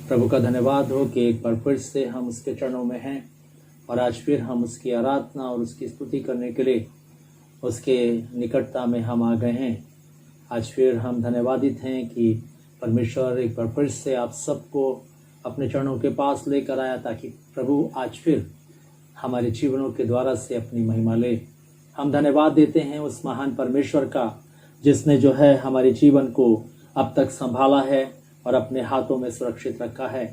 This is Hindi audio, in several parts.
प्रभु का धन्यवाद हो कि एक बार फिर से हम उसके चरणों में हैं और आज फिर हम उसकी आराधना और उसकी स्तुति करने के लिए उसके निकटता में हम आ गए हैं। आज फिर हम धन्यवादित हैं कि परमेश्वर एक बार फिर से आप सबको अपने चरणों के पास लेकर आया ताकि प्रभु आज फिर हमारे जीवनों के द्वारा से अपनी महिमा ले। हम धन्यवाद देते हैं उस महान परमेश्वर का जिसने जो है हमारे जीवन को अब तक संभाला है और अपने हाथों में सुरक्षित रखा है।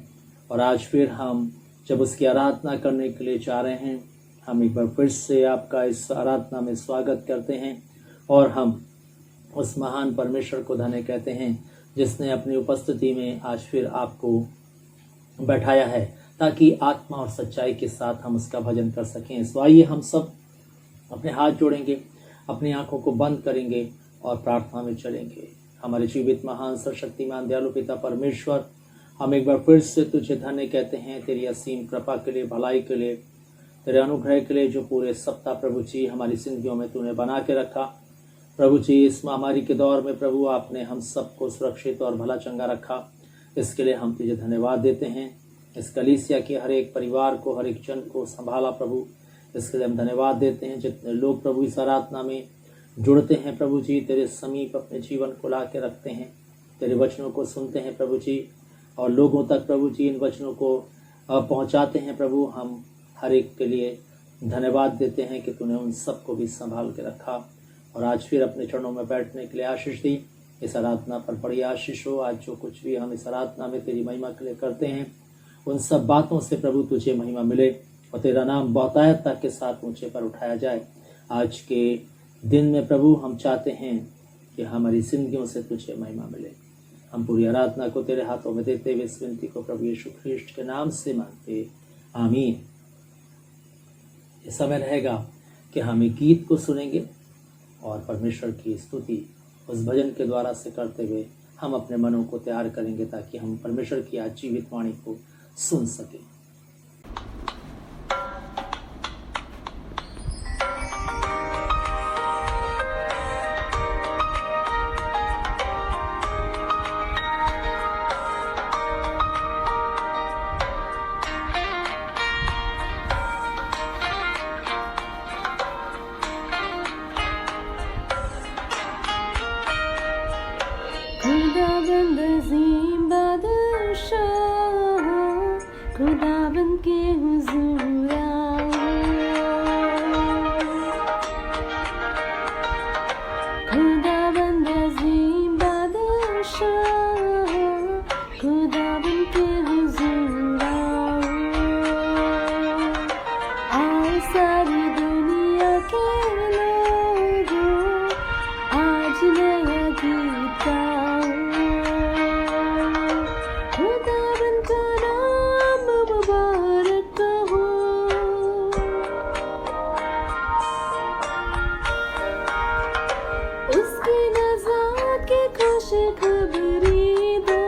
और आज फिर हम जब उसकी आराधना करने के लिए जा रहे हैं, हम एक बार फिर से आपका इस आराधना में स्वागत करते हैं और हम उस महान परमेश्वर को धन्य कहते हैं जिसने अपनी उपस्थिति में आज फिर आपको बैठाया है ताकि आत्मा और सच्चाई के साथ हम उसका भजन कर सकें। सो आइए हम सब अपने हाथ जोड़ेंगे, अपनी आंखों को बंद करेंगे और प्रार्थना में चलेंगे। हमारे जीवित महान सर्वशक्तिमान दयालु पिता परमेश्वर, हम एक बार फिर से तुझे धन्य कहते हैं तेरी असीम कृपा के लिए, भलाई के लिए, तेरे अनुग्रह के लिए जो पूरे सप्ताह प्रभु जी हमारी जिंदगियों में तूने बना के रखा। प्रभु जी इस महामारी के दौर में प्रभु आपने हम सबको सुरक्षित और भला चंगा रखा, इसके लिए हम तुझे धन्यवाद देते हैं। इस कलीसिया के हर एक परिवार को, हर एक जन को संभाला प्रभु, इसके लिए हम धन्यवाद देते हैं। जितने लोग प्रभु इस आराधना में जुड़ते हैं प्रभु जी, तेरे समीप अपने जीवन को ला के रखते हैं, तेरे वचनों को सुनते हैं प्रभु जी और लोगों तक प्रभु जी इन वचनों को पहुंचाते हैं प्रभु, हम हर एक के लिए धन्यवाद देते हैं कि तूने उन सबको भी संभाल के रखा। और आज फिर अपने चरणों में बैठने के लिए आशीष दी। इस आराधना पर बड़ी आशीष हो। आज जो कुछ भी हम इस आराधना में तेरी महिमा के लिए करते हैं, उन सब बातों से प्रभु तुझे महिमा मिले और तेरा नाम बहुतायतता के साथ ऊंचे पर उठाया जाए। आज के दिन में प्रभु हम चाहते हैं कि हमारी जिंदगियों से तुझे महिमा मिले। हम पूरी आराधना को तेरे हाथों में देते हुए इस विनती को प्रभु यीशु ख्रीष्ट के नाम से मांगते, आमीन। इस समय रहेगा कि हम एक गीत को सुनेंगे और परमेश्वर की स्तुति उस भजन के द्वारा से करते हुए हम अपने मनों को तैयार करेंगे ताकि हम परमेश्वर की आज जीवित वाणी को सुन सकें। खुदाबंद अज़ीम बादशाह, खुदाबंद के हुज़ूर आओ। खुदाबंद अज़ीम बादशाह, खुदाबंद के हुज़ूर आओ। आओ सारी दुनिया के लोगों, आज नया गीत गाओ। खुदाबंद का नाम मुबारक हो। उसकी नज़ात की खुशखबरी दो।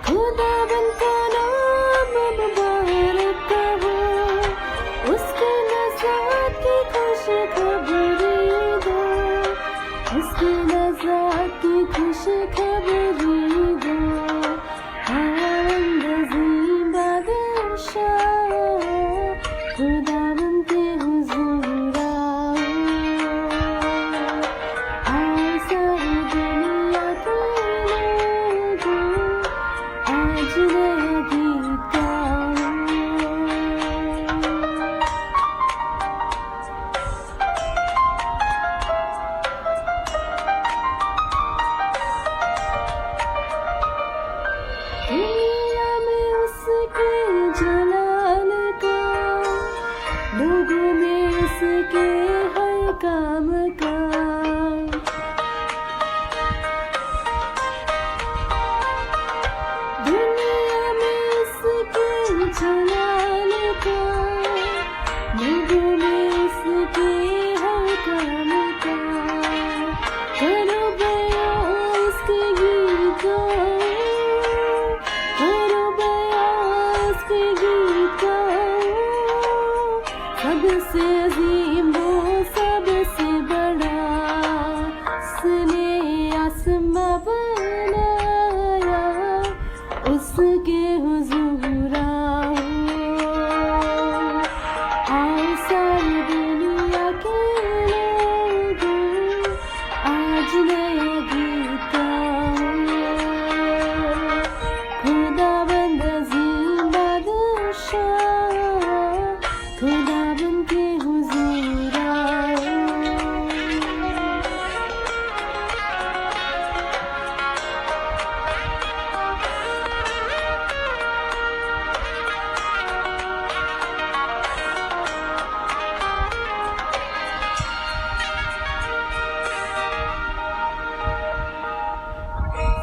खुदाबंद का नाम मुबारक हो। उसकी नज़ात की खुशखबरी दो। उसकी नज़ात की खुशखबरी दो। खुदाबंद अज़ीम बादशाह, खुदाबंद के हुज़ूर आओ। आओ सारी दुनिया के लोगों, आज नया गीत गाओ। दुनिया में उसके जलाल का, लोगों में उसके हर काम का। दुनिया में उसके जलाल का, लोगों में उसके हर काम का। करो बयां उसके गीत गाओ। करो बयां उसके गीत गाओ। सबसे अजीम वो सबसे बड़ा, उसने आसमां बनाया। उसके हुज़ूर आओ। आओ सारी दुनिया के लोगों, आज नया गीत गाओ। खुदाबंद अज़ीम बादशाह, खुदाबंद के हुज़ूर आओ।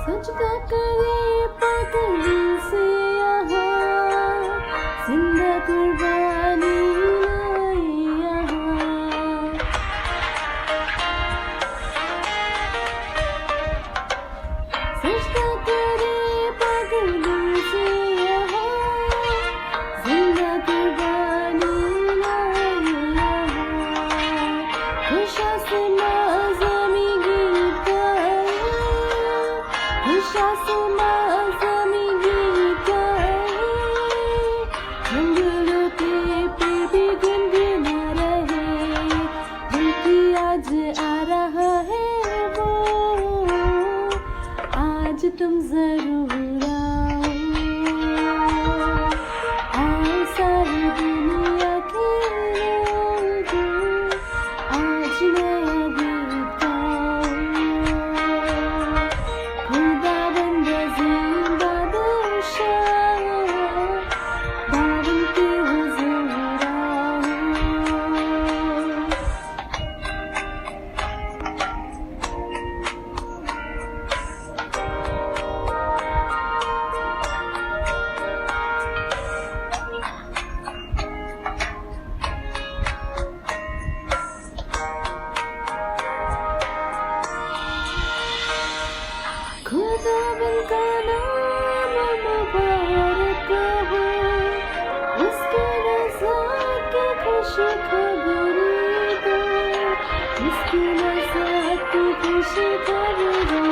सजदा करे पागल से यहाँ, जिंदा कुर्बानी लाए खबरें दो, मुश्किल साथ की खुशी खबरें दो,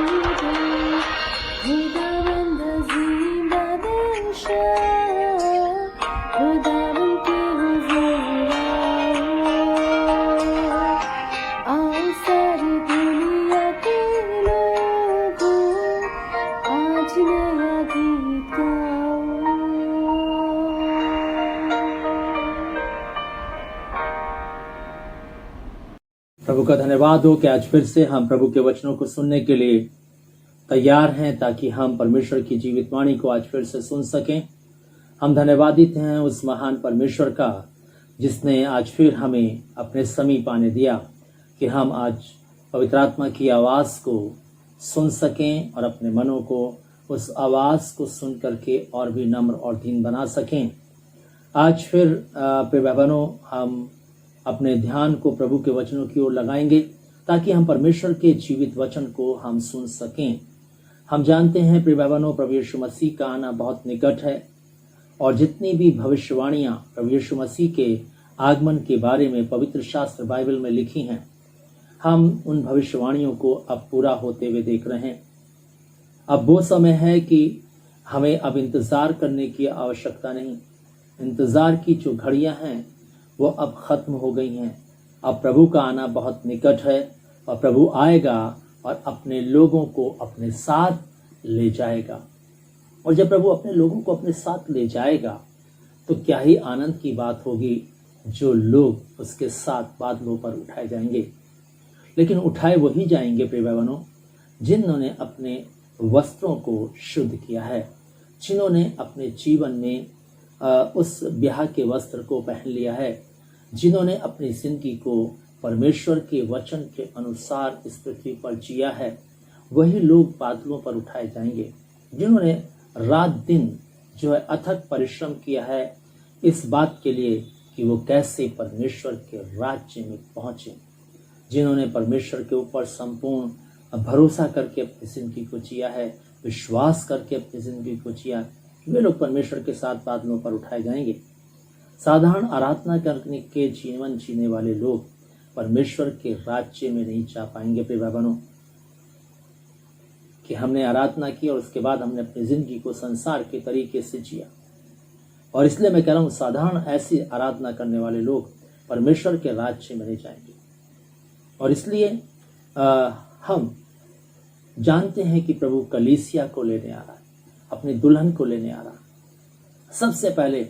खुदाबंद ज़िंदा बादशाह, खुदाबंद के हुज़ूर आओ सारी दुनिया के लोगों, आज नया गीत गाओ। प्रभु का धन्यवाद हो कि आज फिर से हम प्रभु के वचनों को सुनने के लिए तैयार हैं, ताकि हम परमेश्वर की जीवित वाणी को आज फिर से सुन सकें। हम धन्यवादित हैं उस महान परमेश्वर का, जिसने आज फिर हमें अपने समीप आने दिया कि हम आज पवित्र आत्मा की आवाज़ को सुन सकें और अपने मनों को उस आवाज़ को सुन करके और भी नम्र और दीन बना सकें। आज फिर प्रिय बहनों, हम अपने ध्यान को प्रभु के वचनों की ओर लगाएंगे, ताकि हम परमेश्वर के जीवित वचन को हम सुन सकें। हम जानते हैं प्रिय बहनों, प्रभु यीशु मसीह का आना बहुत निकट है, और जितनी भी भविष्यवाणियां प्रभु यीशु मसीह के आगमन के बारे में पवित्र शास्त्र बाइबल में लिखी हैं, हम उन भविष्यवाणियों को अब पूरा होते हुए देख रहे हैं। अब वो समय है कि हमें अब इंतज़ार करने की आवश्यकता नहीं। इंतज़ार की जो घड़ियां हैं वो अब ख़त्म हो गई हैं। अब प्रभु का आना बहुत निकट है, और प्रभु आएगा और अपने लोगों को अपने साथ ले जाएगा। और जब प्रभु अपने लोगों को अपने साथ ले जाएगा, तो क्या ही आनंद की बात होगी, जो लोग उसके साथ बादलों पर उठाए जाएंगे। लेकिन उठाए वही जाएंगे प्रिय बहनों, जिन्होंने अपने वस्त्रों को शुद्ध किया है, जिन्होंने अपने जीवन में उस ब्याह के वस्त्र को पहन लिया है, जिन्होंने अपनी जिंदगी को परमेश्वर के वचन के अनुसार इस पृथ्वी पर जिया है, वही लोग बादलों पर उठाए जाएंगे। जिन्होंने रात दिन जो है अथक परिश्रम किया है इस बात के लिए कि वो कैसे परमेश्वर के राज्य में पहुंचे, जिन्होंने परमेश्वर के ऊपर संपूर्ण भरोसा करके अपनी जिंदगी को जिया है, विश्वास करके अपनी जिंदगी को जिया, वे लोग परमेश्वर के साथ बादलों पर उठाए जाएंगे। साधारण आराधना करने के जीवन जीने वाले लोग परमेश्वर के राज्य में नहीं जा पाएंगे। प्रिय बहनों, कि हमने आराधना की और उसके बाद हमने अपनी जिंदगी को संसार के तरीके से जिया, और इसलिए मैं कह रहा हूं, साधारण ऐसी आराधना करने वाले लोग परमेश्वर के राज्य में नहीं जाएंगे। और इसलिए हम जानते हैं कि प्रभु कलीसिया को लेने आ रहा है, अपनी दुल्हन को लेने आ रहा है। सबसे पहले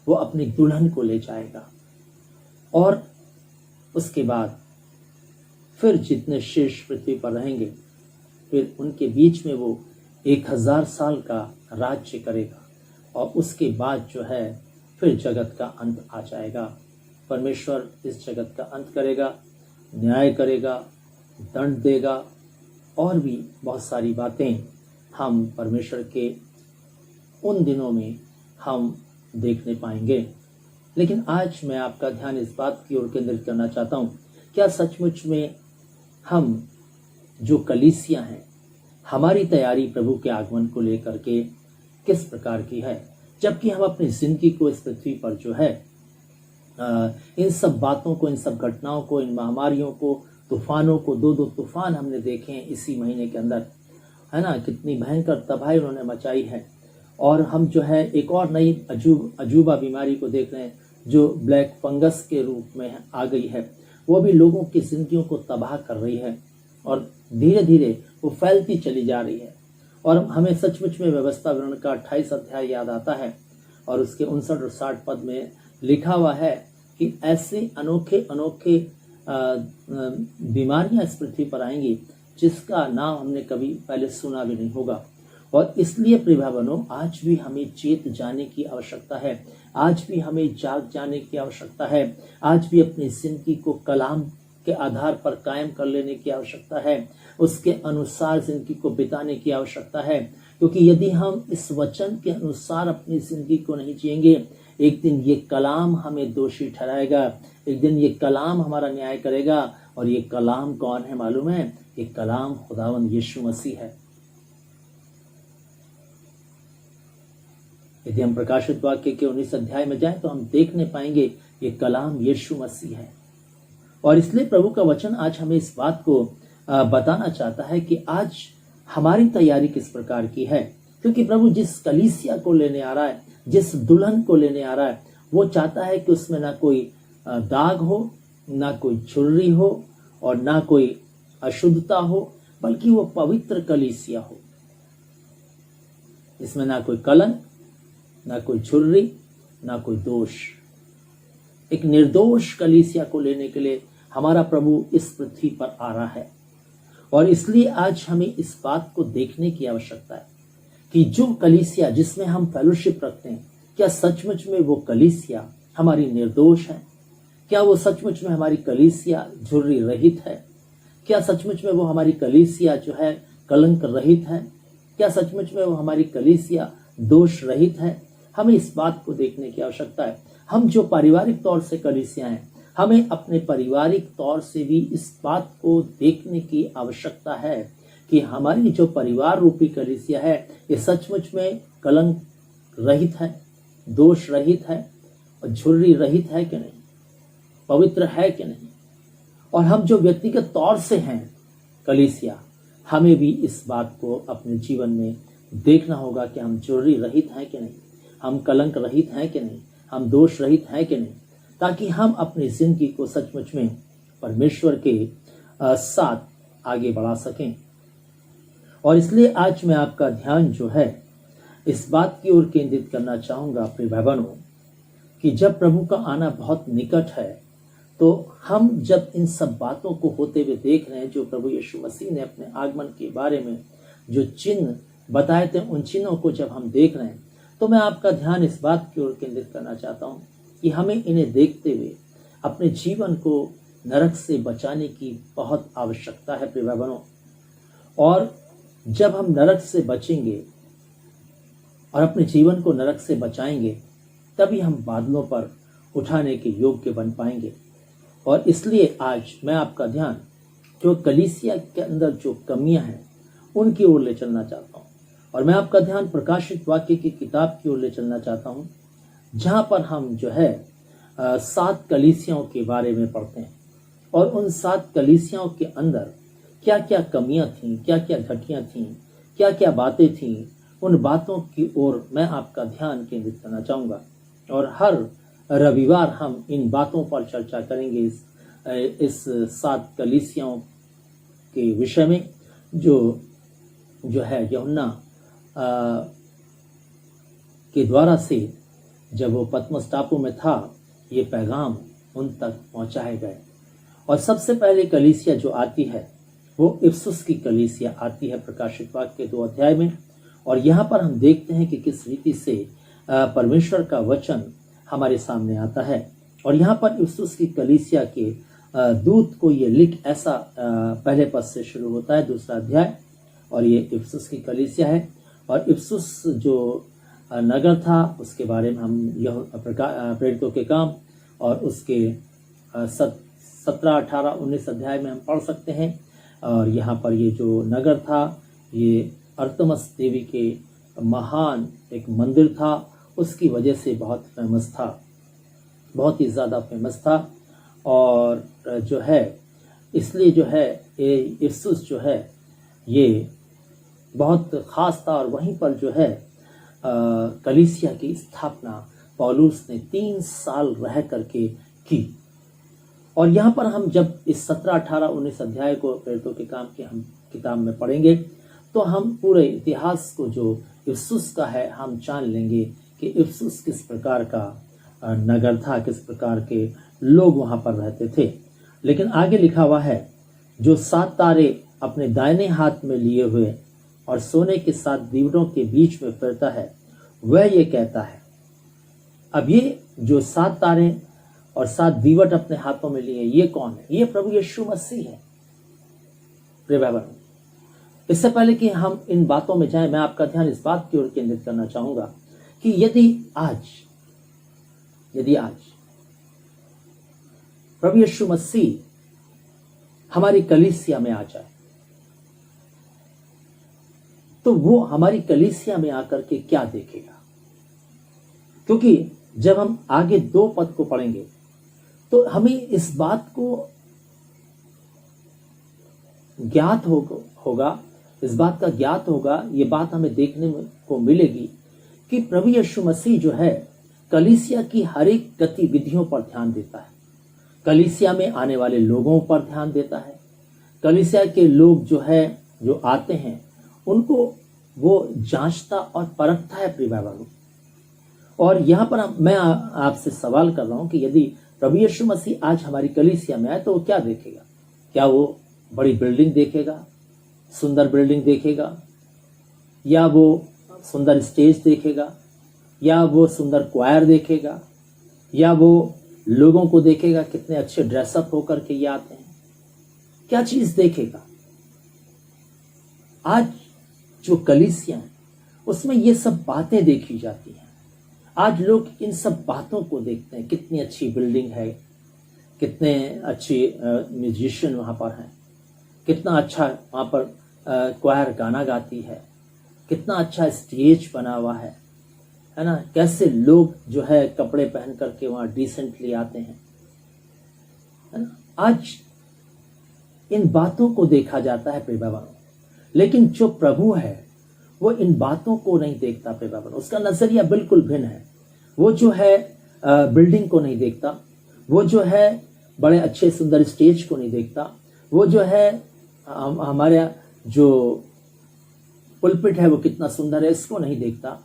वो अपनी दुल्हन को ले जाएगा, और उसके बाद फिर जितने शेष पृथ्वी पर रहेंगे, फिर उनके बीच में वो 1000 साल का राज्य करेगा, और उसके बाद जो है फिर जगत का अंत आ जाएगा। परमेश्वर इस जगत का अंत करेगा, न्याय करेगा, दंड देगा, और भी बहुत सारी बातें हम परमेश्वर के उन दिनों में हम देखने पाएंगे। लेकिन आज मैं आपका ध्यान इस बात की ओर केंद्रित करना चाहता हूँ, क्या सचमुच में हम जो कलीसिया हैं, हमारी तैयारी प्रभु के आगमन को लेकर के किस प्रकार की है, जबकि हम अपनी जिंदगी को इस पृथ्वी पर जो है इन सब बातों को, इन सब घटनाओं को, इन महामारियों को, तूफानों को, 2 तूफान हमने देखे हैं इसी महीने के अंदर, है ना, कितनी भयंकर तबाही उन्होंने मचाई है। और हम जो है एक और नई अजूबा बीमारी को देख रहे हैं, जो ब्लैक फंगस के रूप में आ गई है। वो भी लोगों की जिंदगियों को तबाह कर रही है, और धीरे धीरे वो फैलती चली जा रही है। और हमें सचमुच में व्यवस्था विवरण का 28 अध्याय याद आता है, और उसके 59 और 60 पद में लिखा हुआ है कि ऐसे अनोखे अनोखे बीमारियां इस पृथ्वी पर आएंगी जिसका नाम हमने कभी पहले सुना भी नहीं होगा। और इसलिए प्रिय भाइयों, आज भी हमें चेत जाने की आवश्यकता है, आज भी हमें जाग जाने की आवश्यकता है, आज भी अपनी जिंदगी को कलाम के आधार पर कायम कर लेने की आवश्यकता है, उसके अनुसार जिंदगी को बिताने की आवश्यकता है। क्योंकि यदि हम इस वचन के अनुसार अपनी जिंदगी को नहीं जिएंगे, एक दिन ये कलाम हमें दोषी ठहराएगा, एक दिन ये कलाम हमारा न्याय करेगा। और ये कलाम कौन है मालूम है? ये कलाम खुदावंद यीशु मसीह है। यदि हम प्रकाशित वाक्य के 19 अध्याय में जाएं तो हम देखने पाएंगे ये कलाम यीशु मसीह है। और इसलिए प्रभु का वचन आज हमें इस बात को बताना चाहता है कि आज हमारी तैयारी किस प्रकार की है, क्योंकि प्रभु जिस कलीसिया को लेने आ रहा है, जिस दुल्हन को लेने आ रहा है, वो चाहता है कि उसमें ना कोई दाग हो, ना कोई छुरी हो और ना कोई अशुद्धता हो, बल्कि वो पवित्र कलीसिया हो, इसमें ना कोई कलंक, ना कोई छुरी, ना कोई दोष। एक निर्दोष कलीसिया को लेने के लिए हमारा प्रभु इस पृथ्वी पर आ रहा है। और इसलिए आज हमें इस बात को देखने की आवश्यकता है कि जो कलीसिया जिसमें हम फेलोशिप रखते हैं, क्या सचमुच में वो कलीसिया हमारी निर्दोष है? क्या वो सचमुच में हमारी कलीसिया झुर्री रहित है? क्या सचमुच में वो हमारी कलीसिया जो है कलंक रहित है? क्या सचमुच में वो हमारी कलीसिया दोष रहित है? हमें इस बात को देखने की आवश्यकता है। हम जो पारिवारिक तौर से कलीसिया हैं, हमें अपने पारिवारिक तौर से भी इस बात को देखने की आवश्यकता है कि हमारी जो परिवार रूपी कलीसिया है, ये सचमुच में कलंक रहित है, दोष रहित है और झुर्री रहित है कि नहीं, पवित्र है कि नहीं। और हम जो व्यक्तिगत तौर से हैं कलीसिया, हमें भी इस बात को अपने जीवन में देखना होगा कि हम झुर्री रहित हैं कि नहीं, हम कलंक रहित हैं कि नहीं, हम दोष रहित हैं कि नहीं, ताकि हम अपनी जिंदगी को सचमुच में परमेश्वर के साथ आगे बढ़ा सकें। और इसलिए आज मैं आपका ध्यान जो है इस बात की ओर केंद्रित करना चाहूंगा अपने भाई बहनों, कि जब प्रभु का आना बहुत निकट है, तो हम जब इन सब बातों को होते हुए देख रहे हैं, जो प्रभु यीशु मसीह ने अपने आगमन के बारे में जो चिन्ह बताए थे, उन चिन्हों को जब हम देख रहे हैं, तो मैं आपका ध्यान इस बात की ओर केंद्रित करना चाहता हूं कि हमें इन्हें देखते हुए अपने जीवन को नरक से बचाने की बहुत आवश्यकता है प्रिय भाई बहनों। और जब हम नरक से बचेंगे और अपने जीवन को नरक से बचाएंगे, तभी हम बादलों पर उठाने के योग्य बन पाएंगे। और इसलिए आज मैं आपका ध्यान जो कलीसिया के अंदर जो कमियां हैं उनकी ओर ले चलना चाहता हूं। और मैं आपका ध्यान प्रकाशित वाक्य की किताब की ओर ले चलना चाहता हूं, जहां पर हम जो है 7 कलीसियाओं के बारे में पढ़ते हैं और उन 7 कलीसियाओं के अंदर क्या क्या कमियां थीं, क्या क्या घटियां थीं, क्या क्या बातें थीं, उन बातों की ओर मैं आपका ध्यान केंद्रित करना चाहूँगा। और हर रविवार हम इन बातों पर चर्चा करेंगे इस 7 कलीसियाओं के विषय में, जो है यूहन्ना के द्वारा से जब वो पतमस टापू में था, ये पैगाम उन तक पहुंचाए गए। और सबसे पहले कलीसिया जो आती है वो इफसुस की कलीसिया आती है प्रकाशित वाक्य के 2 अध्याय में। और यहाँ पर हम देखते हैं कि किस रीति से परमेश्वर का वचन हमारे सामने आता है। और यहाँ पर इफसुस की कलीसिया के दूत को ये लिख, ऐसा पहले पद से शुरू होता है 2 अध्याय, और ये इफसुस की कलीसिया है। और इफसुस जो नगर था उसके बारे में हम यह प्रेरितों के काम और उसके 17, 18, 19 अध्याय में हम पढ़ सकते हैं। और यहाँ पर ये जो नगर था, ये अर्तमस देवी के महान एक मंदिर था, उसकी वजह से बहुत फेमस था, बहुत ही ज़्यादा फेमस था। और जो है इसलिए जो है ये इफसुस जो है ये बहुत ख़ास था। और वहीं पर जो है कलीसिया की स्थापना पौलुस ने 3 साल रह करके की। और यहाँ पर हम जब इस 17, 18, 19 अध्याय को प्रेरितों के काम की हम किताब में पढ़ेंगे, तो हम पूरे इतिहास को जो इफसुस का है हम जान लेंगे कि इफसुस किस प्रकार का नगर था, किस प्रकार के लोग वहाँ पर रहते थे। लेकिन आगे लिखा हुआ है, जो 7 तारे अपने दाहिने हाथ में लिए हुए और सोने के 7 दीवटों के बीच में फिरता है, वह ये कहता है। अब ये जो 7 तारे और 7 दीवट अपने हाथों में लिए, ये कौन है? ये प्रभु यीशु मसीह है प्रिय भाई बहनों। इससे पहले कि हम इन बातों में जाएं, मैं आपका ध्यान इस बात की ओर केंद्रित करना चाहूंगा कि यदि आज प्रभु यीशु मसीह हमारी कलीसिया में आ जाए, तो वो हमारी कलीसिया में आकर के क्या देखेगा? क्योंकि जब हम आगे 2 पद को पढ़ेंगे, तो हमें इस बात को ज्ञात होगा, इस बात का ज्ञात होगा, ये बात हमें देखने को मिलेगी कि प्रभु यीशु मसीह जो है कलीसिया की हर एक गतिविधियों पर ध्यान देता है, कलीसिया में आने वाले लोगों पर ध्यान देता है, कलीसिया के लोग जो आते हैं उनको वो जांचता और परखता है प्रिय भाई बहनों। और यहाँ पर मैं आपसे सवाल कर रहा हूँ कि यदि प्रभु यीशु मसीह आज हमारी कलीसिया में आए तो वो क्या देखेगा? क्या वो बड़ी बिल्डिंग देखेगा, सुंदर बिल्डिंग देखेगा, या वो सुंदर स्टेज देखेगा, या वो सुंदर क्वायर देखेगा, या वो लोगों को देखेगा कितने अच्छे ड्रेसअप होकर के ये आते हैं? क्या चीज देखेगा? आज जो कलीसिया है उसमें ये सब बातें देखी जाती हैं। आज लोग इन सब बातों को देखते हैं, कितनी अच्छी बिल्डिंग है, कितने अच्छे म्यूजिशियन वहां पर हैं, कितना अच्छा वहां पर क्वायर गाना गाती है, कितना अच्छा स्टेज बना हुआ है ना, कैसे लोग जो है कपड़े पहन करके वहां डिसेंटली आते हैं, है ना। आज इन बातों को देखा जाता है प्रिय भाइयों, लेकिन जो प्रभु है वो इन बातों को नहीं देखता प्रिय भाइयों। उसका नजरिया बिल्कुल भिन्न है। वो जो है बिल्डिंग को नहीं देखता, वो जो है बड़े अच्छे सुंदर स्टेज को नहीं देखता, वो जो है हमारे जो पुलपिट है वो कितना सुंदर है इसको नहीं देखता,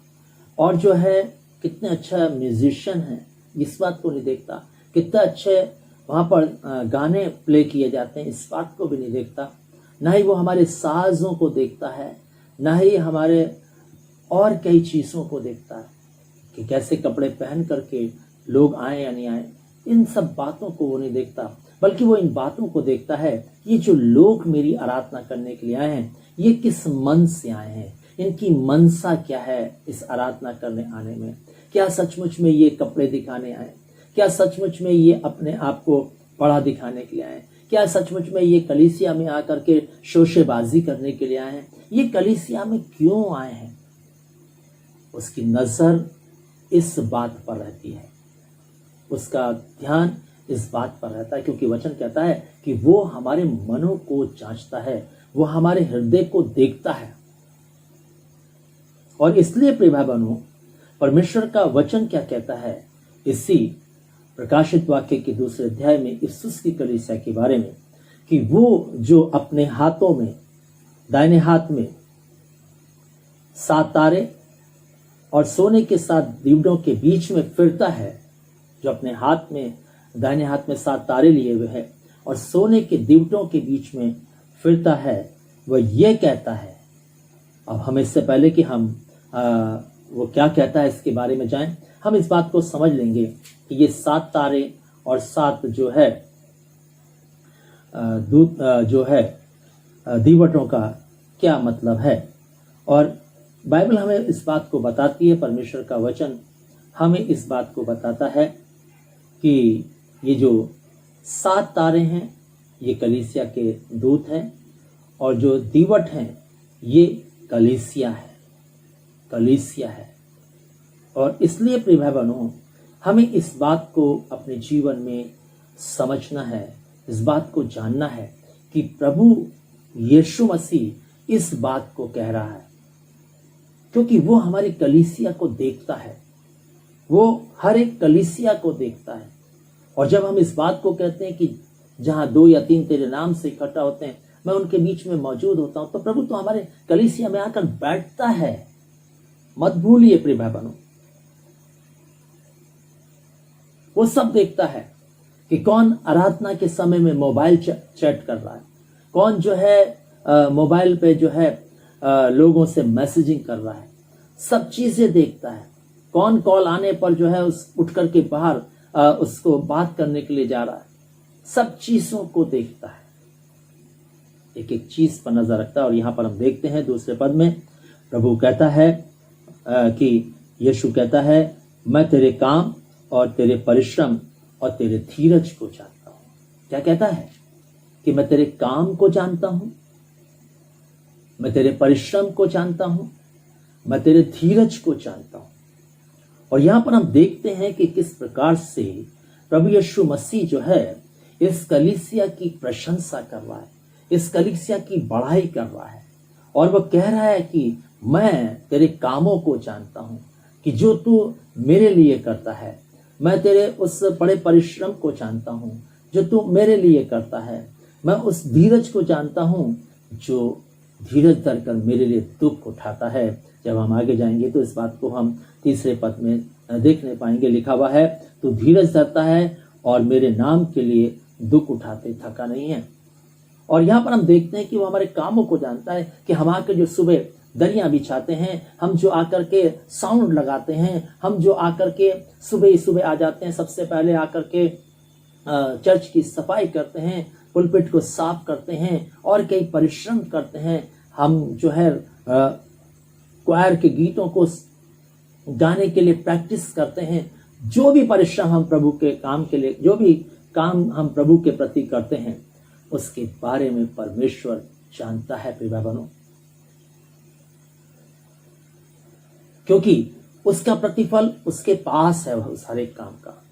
और जो है कितने अच्छा म्यूजिशियन है इस बात को नहीं देखता, कितना अच्छे वहाँ पर गाने प्ले किए जाते हैं इस बात को भी नहीं देखता। ना ही वो हमारे साजों को देखता है, ना ही हमारे और कई चीज़ों को देखता है कि कैसे कपड़े पहन करके लोग आए या नहीं आए। इन सब बातों को वो नहीं देखता, बल्कि वो इन बातों को देखता है ये जो लोग मेरी आराधना करने के लिए आए हैं ये किस मन से आए हैं, इनकी मनसा क्या है इस आराधना करने आने में। क्या सचमुच में ये कपड़े दिखाने आए? क्या सचमुच में ये अपने आप को बड़ा दिखाने के लिए आए? क्या सचमुच में ये कलीसिया में आकर के शोशेबाजी करने के लिए आए हैं? ये कलीसिया में क्यों आए हैं? उसकी नजर इस बात पर रहती है, उसका ध्यान इस बात पर रहता है, क्योंकि वचन कहता है कि वो हमारे मनों को जांचता है, वो हमारे हृदय को देखता है। और इसलिए प्रिय भाई बहनों, परमेश्वर का वचन क्या कहता है इसी प्रकाशित वाक्य के 2 अध्याय में इफिसुस की कलीसिया के बारे में, कि वो जो अपने हाथों में, दाहिने हाथ में 7 तारे और सोने के 7 दीवटों के बीच में फिरता है, जो अपने हाथ में, दाहिने हाथ में 7 तारे लिए हुए है और सोने के दीवटों के बीच में फिरता है, वह ये कहता है। अब हम इससे पहले कि हम वो क्या कहता है इसके बारे में जाएं, हम इस बात को समझ लेंगे कि ये 7 तारे और 7 जो है जो है दीवटों का क्या मतलब है। और बाइबल हमें इस बात को बताती है, परमेश्वर का वचन हमें इस बात को बताता है कि ये जो 7 तारे हैं ये कलीसिया के दूत हैं, और जो दीवट हैं ये कलीसिया है, कलीसिया है। और इसलिए प्रिय भाई बहनों, हमें इस बात को अपने जीवन में समझना है, इस बात को जानना है कि प्रभु यीशु मसीह इस बात को कह रहा है, क्योंकि वो हमारी कलीसिया को देखता है, वो हर एक कलीसिया को देखता है। और जब हम इस बात को कहते हैं कि जहां 2 या 3 तेरे नाम से इकट्ठा होते हैं मैं उनके बीच में मौजूद होता हूं, तो प्रभु तो हमारे कलीसिया में आकर बैठता है। मत भूलिए प्रिय भाई बहनों, वो सब देखता है कि कौन आराधना के समय में मोबाइल चैट कर रहा है, कौन जो है मोबाइल पे जो है लोगों से मैसेजिंग कर रहा है, सब चीजें देखता है। कौन कॉल आने पर जो है उस उठ करके बाहर उसको बात करने के लिए जा रहा है, सब चीजों को देखता है, एक एक चीज पर नजर रखता है। और यहां पर हम देखते हैं 2 पद में प्रभु कहता है कि यीशु कहता है, मैं तेरे काम और तेरे परिश्रम और तेरे धीरज को जानता हूं। क्या कहता है? कि मैं तेरे काम को जानता हूं, मैं तेरे परिश्रम को जानता हूं, मैं तेरे धीरज को जानता हूं। और यहां पर हम देखते हैं कि किस प्रकार से प्रभु यीशु मसीह जो है इस कलीसिया की प्रशंसा कर रहा है, इस कलीसिया की बढ़ाई कर रहा है और वह कह रहा है कि मैं तेरे कामों को जानता हूं कि जो तू मेरे लिए करता है। मैं तेरे उस बड़े परिश्रम को जानता हूं जो तू मेरे लिए करता है। मैं उस धीरज को जानता हूं जो धीरज धरकर मेरे लिए दुख उठाता है। जब हम आगे जाएंगे तो इस बात को हम तीसरे पद में देखने पाएंगे। लिखा हुआ है, तू धीरज धरता है और मेरे नाम के लिए दुख उठाते थका नहीं है। और यहाँ पर हम देखते हैं कि वो हमारे कामों को जानता है कि हम आकर जो सुबह दरियां बिछाते हैं, हम जो आकर के साउंड लगाते हैं, हम जो आकर के सुबह सुबह आ जाते हैं, सबसे पहले आकर के चर्च की सफाई करते हैं, पुलपिट को साफ करते हैं और कई परिश्रम करते हैं। हम जो है क्वायर के गीतों को गाने के लिए प्रैक्टिस करते हैं। जो भी परिश्रम हम प्रभु के काम के लिए, जो भी काम हम प्रभु के प्रति करते हैं, उसके बारे में परमेश्वर जानता है प्रिय बहनों, क्योंकि उसका प्रतिफल उसके पास है उस हर एक काम का।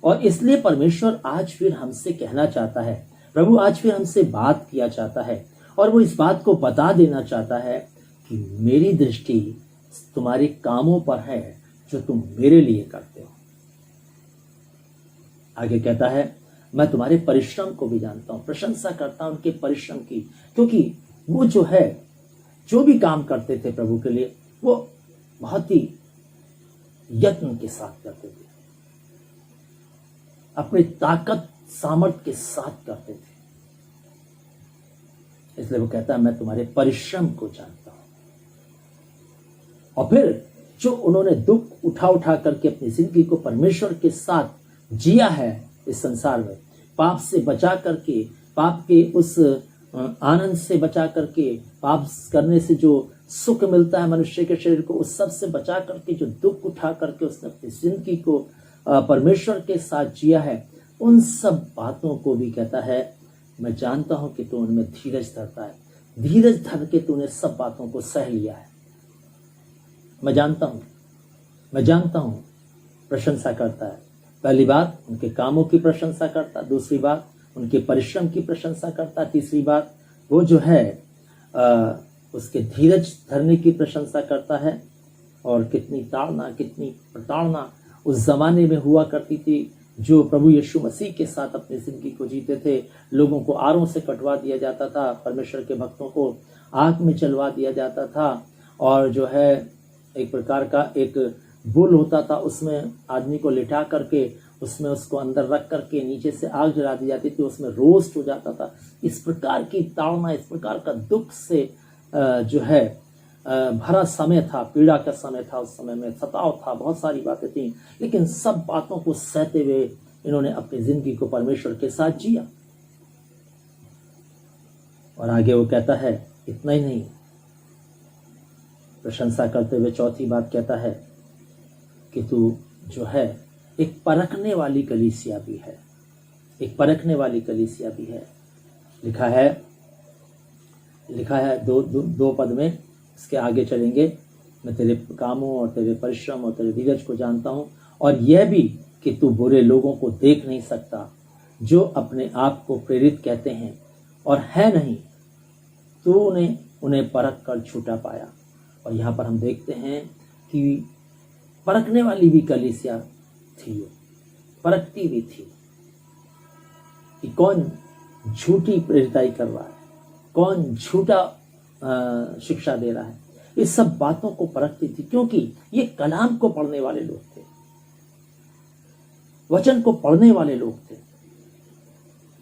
और इसलिए परमेश्वर आज फिर हमसे कहना चाहता है, प्रभु आज फिर हमसे बात किया चाहता है और वो इस बात को बता देना चाहता है कि मेरी दृष्टि तुम्हारे कामों पर है जो तुम मेरे लिए करते हो। आगे कहता है, मैं तुम्हारे परिश्रम को भी जानता हूं, प्रशंसा करता हूं उनके परिश्रम की, क्योंकि वो जो है जो भी काम करते थे प्रभु के लिए वो बहुत ही यत्न के साथ करते थे, अपनी ताकत सामर्थ्य के साथ करते थे। इसलिए वो कहता है, मैं तुम्हारे परिश्रम को जानता हूं। और फिर जो उन्होंने दुख उठा उठा करके अपनी जिंदगी को परमेश्वर के साथ जिया है इस संसार में, पाप से बचा करके, पाप के उस आनंद से बचा करके, पाप करने से जो सुख मिलता है मनुष्य के शरीर को, उस सब से बचा करके जो दुख उठा करके उसने अपनी जिंदगी को परमेश्वर के साथ जिया है, उन सब बातों को भी कहता है, मैं जानता हूं कि तू उनमें धीरज धरता है, धीरज धर के तूने सब बातों को सह लिया है। मैं जानता हूं प्रशंसा करता है। पहली बात उनके कामों की प्रशंसा करता, दूसरी बात उनके परिश्रम की प्रशंसा करता, तीसरी बात वो जो है उसके धीरज धरने की प्रशंसा करता है। और कितनी ताड़ना, कितनी प्रताड़ना उस जमाने में हुआ करती थी, जो प्रभु यीशु मसीह के साथ अपनी जिंदगी को जीते थे। लोगों को आरों से कटवा दिया जाता था, परमेश्वर के भक्तों को आग में चलवा दिया जाता था, और जो है एक प्रकार का एक बुल होता था, उसमें आदमी को लिटा करके उसमें उसको अंदर रख करके नीचे से आग जला दी जाती थी, उसमें रोस्ट हो जाता था। इस प्रकार की ताड़ना, इस प्रकार का दुख से जो है भरा समय था, पीड़ा का समय था, उस समय में सताव था, बहुत सारी बातें थी, लेकिन सब बातों को सहते हुए इन्होंने अपनी जिंदगी को परमेश्वर के साथ जिया। और आगे वो कहता है, इतना ही नहीं, प्रशंसा करते हुए चौथी बात कहता है कि तू जो है एक परखने वाली कलीसिया भी है, एक परखने वाली कलीसिया भी है। लिखा है दो पद में, इसके आगे चलेंगे, मैं तेरे कामों और तेरे परिश्रम और तेरे धीरज को जानता हूं, और यह भी कि तू बुरे लोगों को देख नहीं सकता जो अपने आप को प्रेरित कहते हैं और है नहीं, तूने उन्हें परख कर झूठा पाया। और यहाँ पर हम देखते हैं कि परखने वाली भी कलीसिया थी, परखती भी थी कि कौन झूठी प्रेरिताई कर रहा है, कौन झूठा शिक्षा दे रहा है। इस सब बातों को परखती थी, क्योंकि ये कलाम को पढ़ने वाले लोग थे, वचन को पढ़ने वाले लोग थे,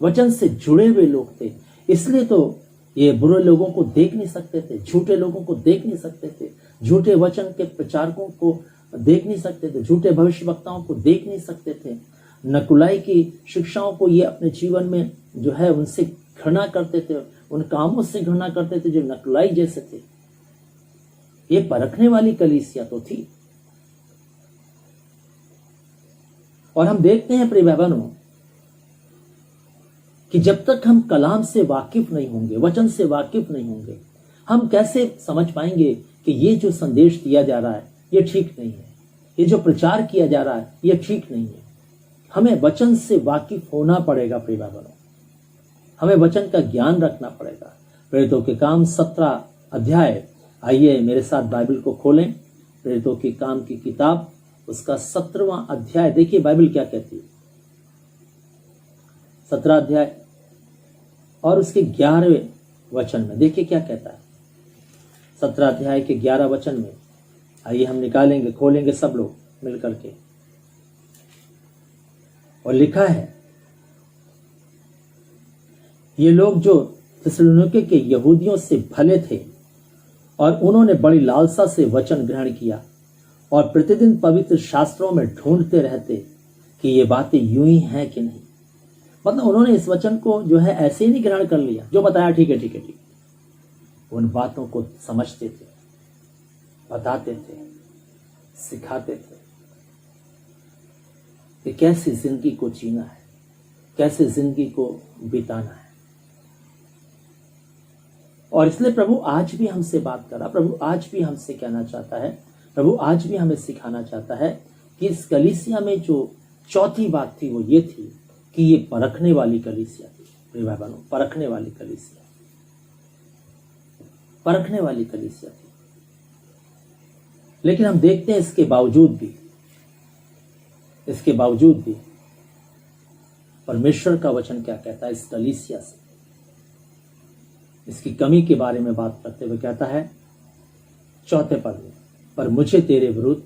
वचन से जुड़े हुए लोग थे। इसलिए तो ये बुरे लोगों को देख नहीं सकते थे, झूठे लोगों को देख नहीं सकते थे, झूठे वचन के प्रचारकों को देख नहीं सकते थे, झूठे भविष्यवक्ताओं को देख नहीं सकते थे, नकुलाई की शिक्षाओं को ये अपने जीवन में जो है उनसे घृणा करते थे, उन कामों से घृणा करते थे जो नकुलाई जैसे थे। ये परखने वाली कलीसिया तो थी। और हम देखते हैं प्रिय बहनों कि जब तक हम कलाम से वाकिफ नहीं होंगे, वचन से वाकिफ नहीं होंगे, हम कैसे समझ पाएंगे कि ये जो संदेश दिया जा रहा है ये ठीक नहीं है, ये जो प्रचार किया जा रहा है ये ठीक नहीं है। हमें वचन से वाकिफ होना पड़ेगा प्रिय भाई बहनों, हमें वचन का ज्ञान रखना पड़ेगा। प्रेरितों के काम 17 अध्याय, आइए मेरे साथ बाइबल को खोलें। प्रेरितों के काम की किताब उसका 17वां अध्याय, देखिए बाइबल क्या कहती है। 17 अध्याय और उसके 11वें वचन में देखिए क्या कहता है। 17 अध्याय के 11 वचन में, आइए हम निकालेंगे, खोलेंगे सब लोग मिलकर के। और लिखा है, ये लोग जो थिस्सलुनीके के यहूदियों से भले थे और उन्होंने बड़ी लालसा से वचन ग्रहण किया और प्रतिदिन पवित्र शास्त्रों में ढूंढते रहते कि ये बातें यूं ही हैं कि नहीं। मतलब उन्होंने इस वचन को जो है ऐसे ही नहीं ग्रहण कर लिया, जो बताया ठीक है ठीक है ठीक है। उन बातों को समझते थे, बताते थे, सिखाते थे कि कैसे जिंदगी को जीना है, कैसे जिंदगी को बिताना है। और इसलिए प्रभु आज भी हमसे बात कर रहा, प्रभु आज भी हमसे कहना चाहता है, प्रभु आज भी हमें सिखाना चाहता है कि इस कलीसिया में जो चौथी बात थी वो ये थी कि ये परखने वाली कलीसिया थी। प्रिय भाई बहनों, परखने वाली कलीसिया, परखने वाली कलीसिया थी। लेकिन हम देखते हैं इसके बावजूद भी परमेश्वर का वचन क्या कहता है इस कलीसिया से, इसकी कमी के बारे में बात करते हुए कहता है 4 पद में, पर मुझे तेरे विरुद्ध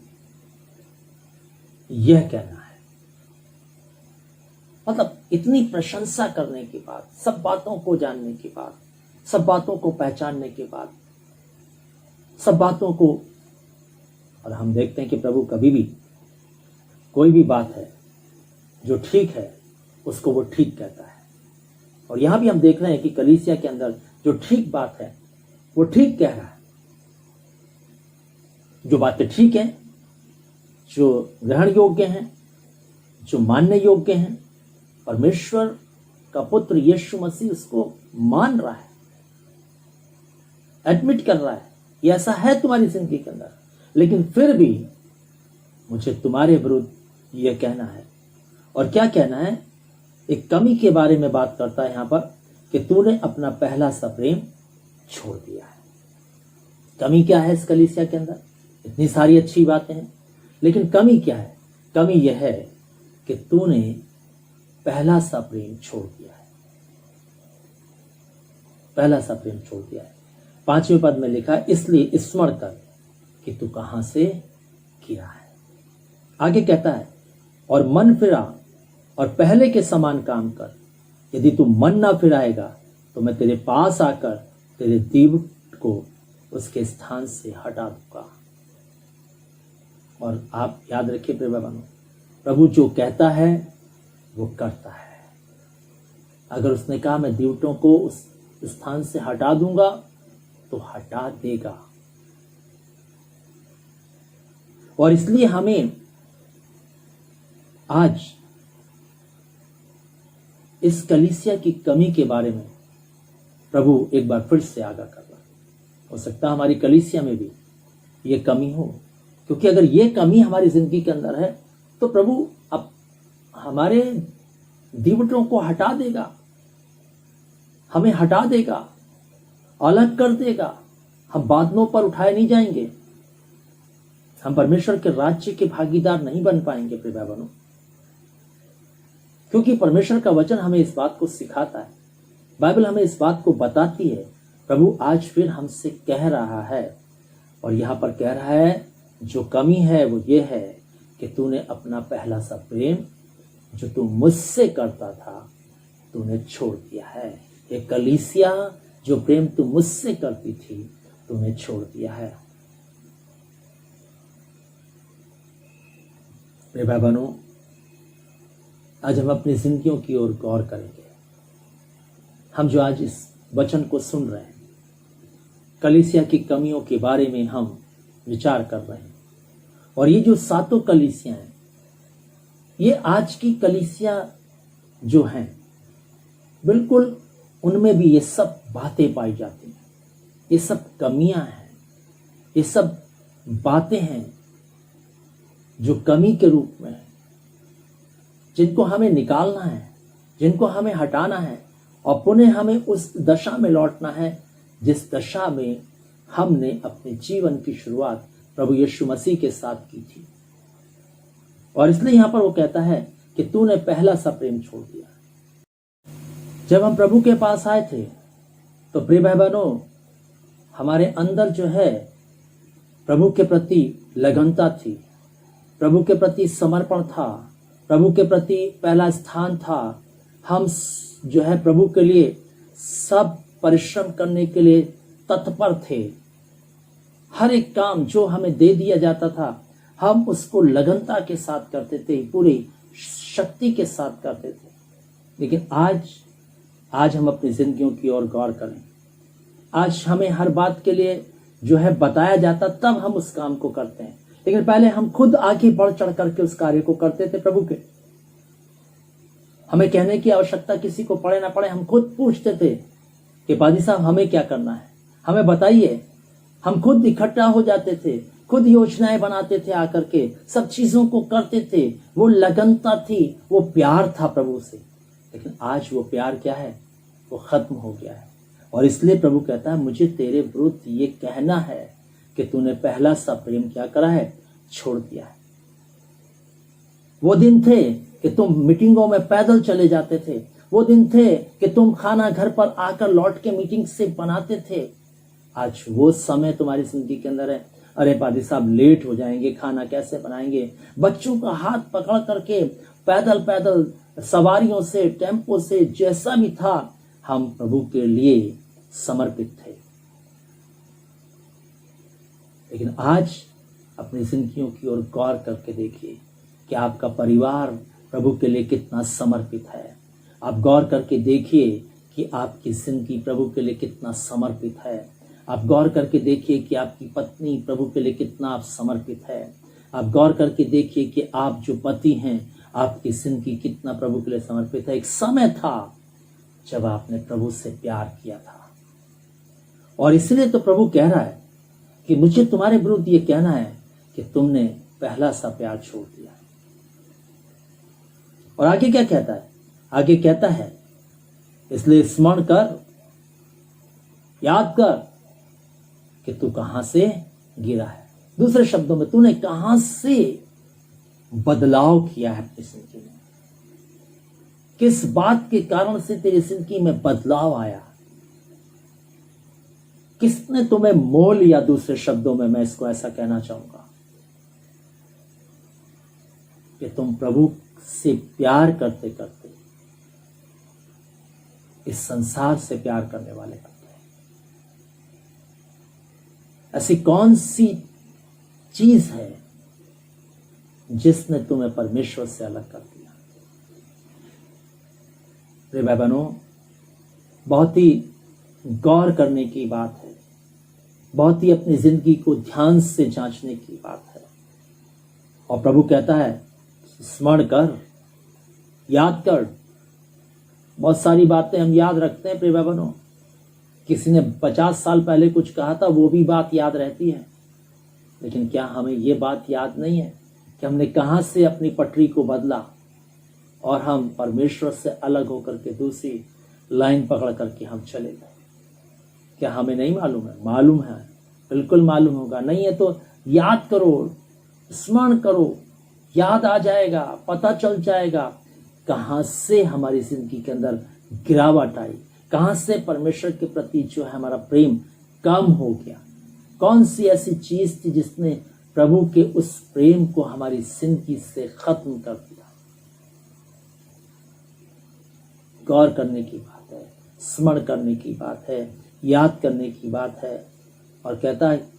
यह कहना है। मतलब इतनी प्रशंसा करने के बाद, सब बातों को जानने के बाद, सब बातों को पहचानने के बाद, सब बातों को, और हम देखते हैं कि प्रभु कभी भी कोई भी बात है जो ठीक है उसको वो ठीक कहता है। और यहां भी हम देख रहे हैं कि कलीसिया के अंदर जो ठीक बात है वो ठीक कह रहा है। जो बातें ठीक हैं, जो ग्रहण योग्य हैं, जो मानने योग्य हैं, परमेश्वर का पुत्र यीशु मसीह उसको मान रहा है, एडमिट कर रहा है, ये ऐसा है तुम्हारी जिंदगी के अंदर। लेकिन फिर भी मुझे तुम्हारे विरुद्ध यह कहना है। और क्या कहना है? एक कमी के बारे में बात करता है यहां पर कि तूने अपना पहला सा प्रेम छोड़ दिया है। कमी क्या है इस कलीसिया के अंदर? इतनी सारी अच्छी बातें हैं, लेकिन कमी क्या है? कमी यह है कि तूने पहला सा प्रेम छोड़ दिया है। पहला सा प्रेम छोड़ दिया है। 5वें पद में लिखा है, इसलिए स्मरण कर कि तू कहां से किया है। आगे कहता है, और मन फिरा और पहले के समान काम कर। यदि तू मन ना फिराएगा तो मैं तेरे पास आकर तेरे दीवट को उसके स्थान से हटा दूंगा। और आप याद रखिए प्रिय बहनों, प्रभु जो कहता है वो करता है। अगर उसने कहा मैं दीवटों को उस स्थान से हटा दूंगा तो हटा देगा। और इसलिए हमें आज इस कलीसिया की कमी के बारे में प्रभु एक बार फिर से आगाह कर रहा है। हो सकता है हमारी कलीसिया में भी ये कमी हो, क्योंकि अगर ये कमी हमारी जिंदगी के अंदर है तो प्रभु अब हमारे दीवटों को हटा देगा, हमें हटा देगा, अलग कर देगा। हम बादलों पर उठाए नहीं जाएंगे, हम परमेश्वर के राज्य के भागीदार नहीं बन पाएंगे प्रिय भाई बहनों, क्योंकि परमेश्वर का वचन हमें इस बात को सिखाता है, बाइबल हमें इस बात को बताती है। प्रभु आज फिर हमसे कह रहा है, और यहां पर कह रहा है जो कमी है वो ये है कि तूने अपना पहला सा प्रेम जो तू मुझसे करता था तूने छोड़ दिया है। ये कलीसिया जो प्रेम तू मुझसे करती थी तूने छोड़ दिया है। मेरे भाई बहनों, आज हम अपनी जिंदगियों की ओर गौर करेंगे। हम जो आज इस वचन को सुन रहे हैं, कलीसिया की कमियों के बारे में हम विचार कर रहे हैं। और ये जो 7 कलीसियां हैं, ये आज की कलीसिया जो हैं, बिल्कुल उनमें भी ये सब बातें पाई जाती हैं। ये सब कमियां हैं, ये सब बातें हैं जो कमी के रूप में है, जिनको हमें निकालना है, जिनको हमें हटाना है और पुनः हमें उस दशा में लौटना है जिस दशा में हमने अपने जीवन की शुरुआत प्रभु यीशु मसीह के साथ की थी। और इसलिए यहां पर वो कहता है कि तूने पहला सा प्रेम छोड़ दिया। जब हम प्रभु के पास आए थे तो प्रिय भाई बहनों, हमारे अंदर जो है प्रभु के प्रति लगनता थी, प्रभु के प्रति समर्पण था, प्रभु के प्रति पहला स्थान था। हम जो है प्रभु के लिए सब परिश्रम करने के लिए तत्पर थे। हर एक काम जो हमें दे दिया जाता था हम उसको लगनता के साथ करते थे, पूरी शक्ति के साथ करते थे। लेकिन आज हम अपनी जिंदगियों की ओर गौर करें। आज हमें हर बात के लिए जो है बताया जाता, तब हम उस काम को करते हैं। लेकिन पहले हम खुद आगे बढ़ चढ़ करके उस कार्य को करते थे प्रभु के। हमें कहने की आवश्यकता किसी को पड़े ना पड़े, हम खुद पूछते थे कि पादी साहब हमें क्या करना है, हमें बताइए। हम खुद इकट्ठा हो जाते थे, खुद योजनाएं बनाते थे, आकर के सब चीजों को करते थे। वो लगनता थी, वो प्यार था प्रभु से। लेकिन आज वो प्यार क्या है, वो खत्म हो गया है। और इसलिए प्रभु कहता है मुझे तेरे विरुद्ध ये कहना है कि तूने पहला सा प्रेम क्या करा है, छोड़ दिया है। वो दिन थे कि तुम मीटिंगों में पैदल चले जाते थे, वो दिन थे कि तुम खाना घर पर आकर लौट के मीटिंग से बनाते थे। आज वो समय तुम्हारी जिंदगी के अंदर है, अरे पादी साहब लेट हो जाएंगे, खाना कैसे बनाएंगे। बच्चों का हाथ पकड़ करके पैदल सवारियों से, टेम्पो से, जैसा भी था, हम प्रभु के लिए समर्पित थे। लेकिन आज अपनी जिंदगियों की ओर गौर करके देखिए कि आपका परिवार प्रभु के लिए कितना समर्पित है। आप गौर करके देखिए कि आपकी जिंदगी प्रभु के लिए कितना समर्पित है। आप गौर करके देखिए कि आपकी पत्नी प्रभु के लिए कितना आप समर्पित है। आप गौर करके देखिए कि आप जो पति हैं, आपकी जिंदगी कितना प्रभु के लिए समर्पित है। एक समय था जब आपने प्रभु से प्यार किया था, और इसलिए तो प्रभु कह रहा है कि मुझे तुम्हारे विरुद्ध ये कहना है कि तुमने पहला सा प्यार छोड़ दिया। और आगे क्या कहता है, आगे कहता है इसलिए स्मरण कर, याद कर कि तू कहां से गिरा है। दूसरे शब्दों में, तूने कहां से बदलाव किया है अपनी जिंदगी में, किस बात के कारण से तेरी जिंदगी में बदलाव आया, किसने तुम्हें मोल लिया। दूसरे शब्दों में मैं इसको ऐसा कहना चाहूंगा कि तुम प्रभु से प्यार करते करते इस संसार से प्यार करने वाले बन गए। ऐसी कौन सी चीज है जिसने तुम्हें परमेश्वर से अलग कर दिया। प्रिय भाई बहनों, बहुत ही गौर करने की बात है, बहुत ही अपनी जिंदगी को ध्यान से जांचने की बात है। और प्रभु कहता है स्मरण कर, याद कर। बहुत सारी बातें हम याद रखते हैं प्रिय भाई बहनों। किसी ने 50 साल पहले कुछ कहा था, वो भी बात याद रहती है। लेकिन क्या हमें ये बात याद नहीं है कि हमने कहां से अपनी पटरी को बदला और हम परमेश्वर से अलग होकर के दूसरी लाइन पकड़ करके हम चले गए। क्या हमें नहीं मालूम है? मालूम है, बिल्कुल मालूम होगा। नहीं है तो याद करो, स्मरण करो, याद आ जाएगा, पता चल जाएगा कहां से हमारी जिंदगी के अंदर गिरावट आई, कहां से परमेश्वर के प्रति जो है हमारा प्रेम कम हो गया। कौन सी ऐसी चीज थी जिसने प्रभु के उस प्रेम को हमारी जिंदगी से खत्म कर दिया। गौर करने की बात है, स्मरण करने की बात है, याद करने की बात है। और कहता है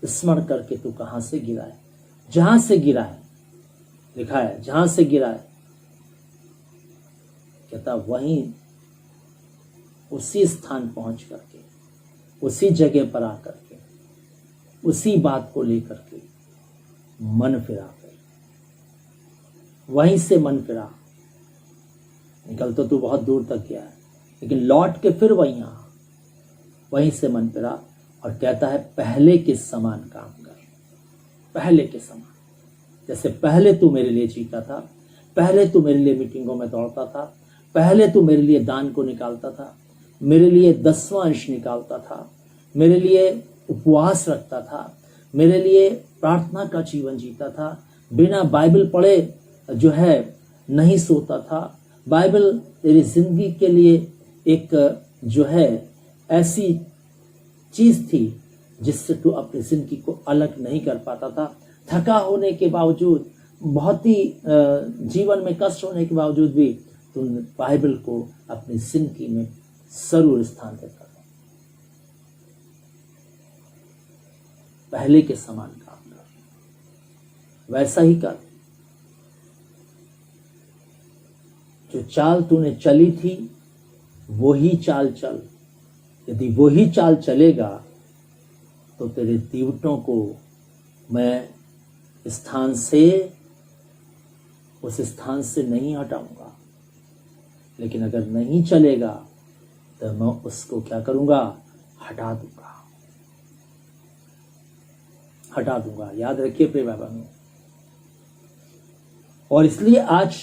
स्मरण करके तू कहां से गिरा है। जहां से गिरा है, लिखा है जहां से गिरा है, कहता वहीं उसी स्थान पहुंच करके, उसी जगह पर आकर के, उसी बात को लेकर के मन फिरा कर, वहीं से मन फिरा। निकल तो तू बहुत दूर तक गया है, लेकिन लौट के फिर वहीं आ, वहीं से मन फिरा। और कहता है पहले के समान काम कर, पहले के समान। जैसे पहले तू मेरे लिए जीता था, पहले तू मेरे लिए मीटिंगों में दौड़ता था, पहले तू मेरे लिए दान को निकालता था, मेरे लिए 10वां अंश निकालता था, मेरे लिए उपवास रखता था, मेरे लिए प्रार्थना का जीवन जीता था, बिना बाइबल पढ़े जो है नहीं सोता था। बाइबल तेरी जिंदगी के लिए एक जो है ऐसी चीज थी जिससे तू अपनी जिंदगी को अलग नहीं कर पाता था। थका होने के बावजूद, बहुत ही जीवन में कष्ट होने के बावजूद भी तुमने बाइबल को अपनी जिंदगी में जरूर स्थान देता था। पहले के समान काम कर, वैसा ही कर। जो चाल तूने चली थी वही चाल चल। यदि वही चाल चलेगा तो तेरे दीवटों को मैं उस स्थान से नहीं हटाऊंगा। लेकिन अगर नहीं चलेगा तो मैं उसको क्या करूंगा? हटा दूंगा। याद रखिए प्रिय भाइयों। और इसलिए आज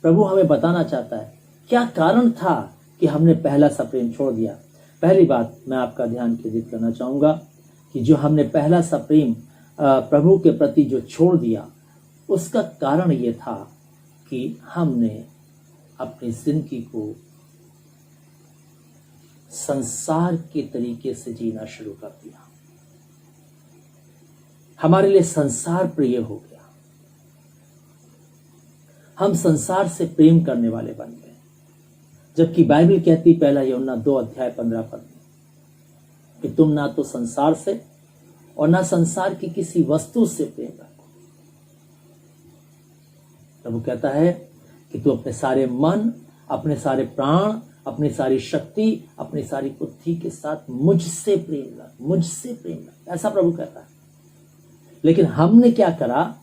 प्रभु हमें बताना चाहता है क्या कारण था कि हमने पहला सा प्रेम छोड़ दिया। पहली बात मैं आपका ध्यान केंद्रित करना चाहूंगा कि जो हमने पहला सा प्रेम प्रभु के प्रति जो छोड़ दिया, उसका कारण ये था कि हमने अपनी जिंदगी को संसार के तरीके से जीना शुरू कर दिया। हमारे लिए संसार प्रिय हो गया। हम संसार से प्रेम करने वाले बन गए, जबकि बाइबल कहती पहला यूहन्ना 2:15 में कि तुम ना तो संसार से और ना संसार की किसी वस्तु से प्रेम रखो। प्रभु कहता है कि तू अपने सारे मन, अपने सारे प्राण, अपनी सारी शक्ति, अपनी सारी बुद्धि के साथ मुझसे प्रेम रख। ऐसा प्रभु कहता है। लेकिन हमने क्या करा?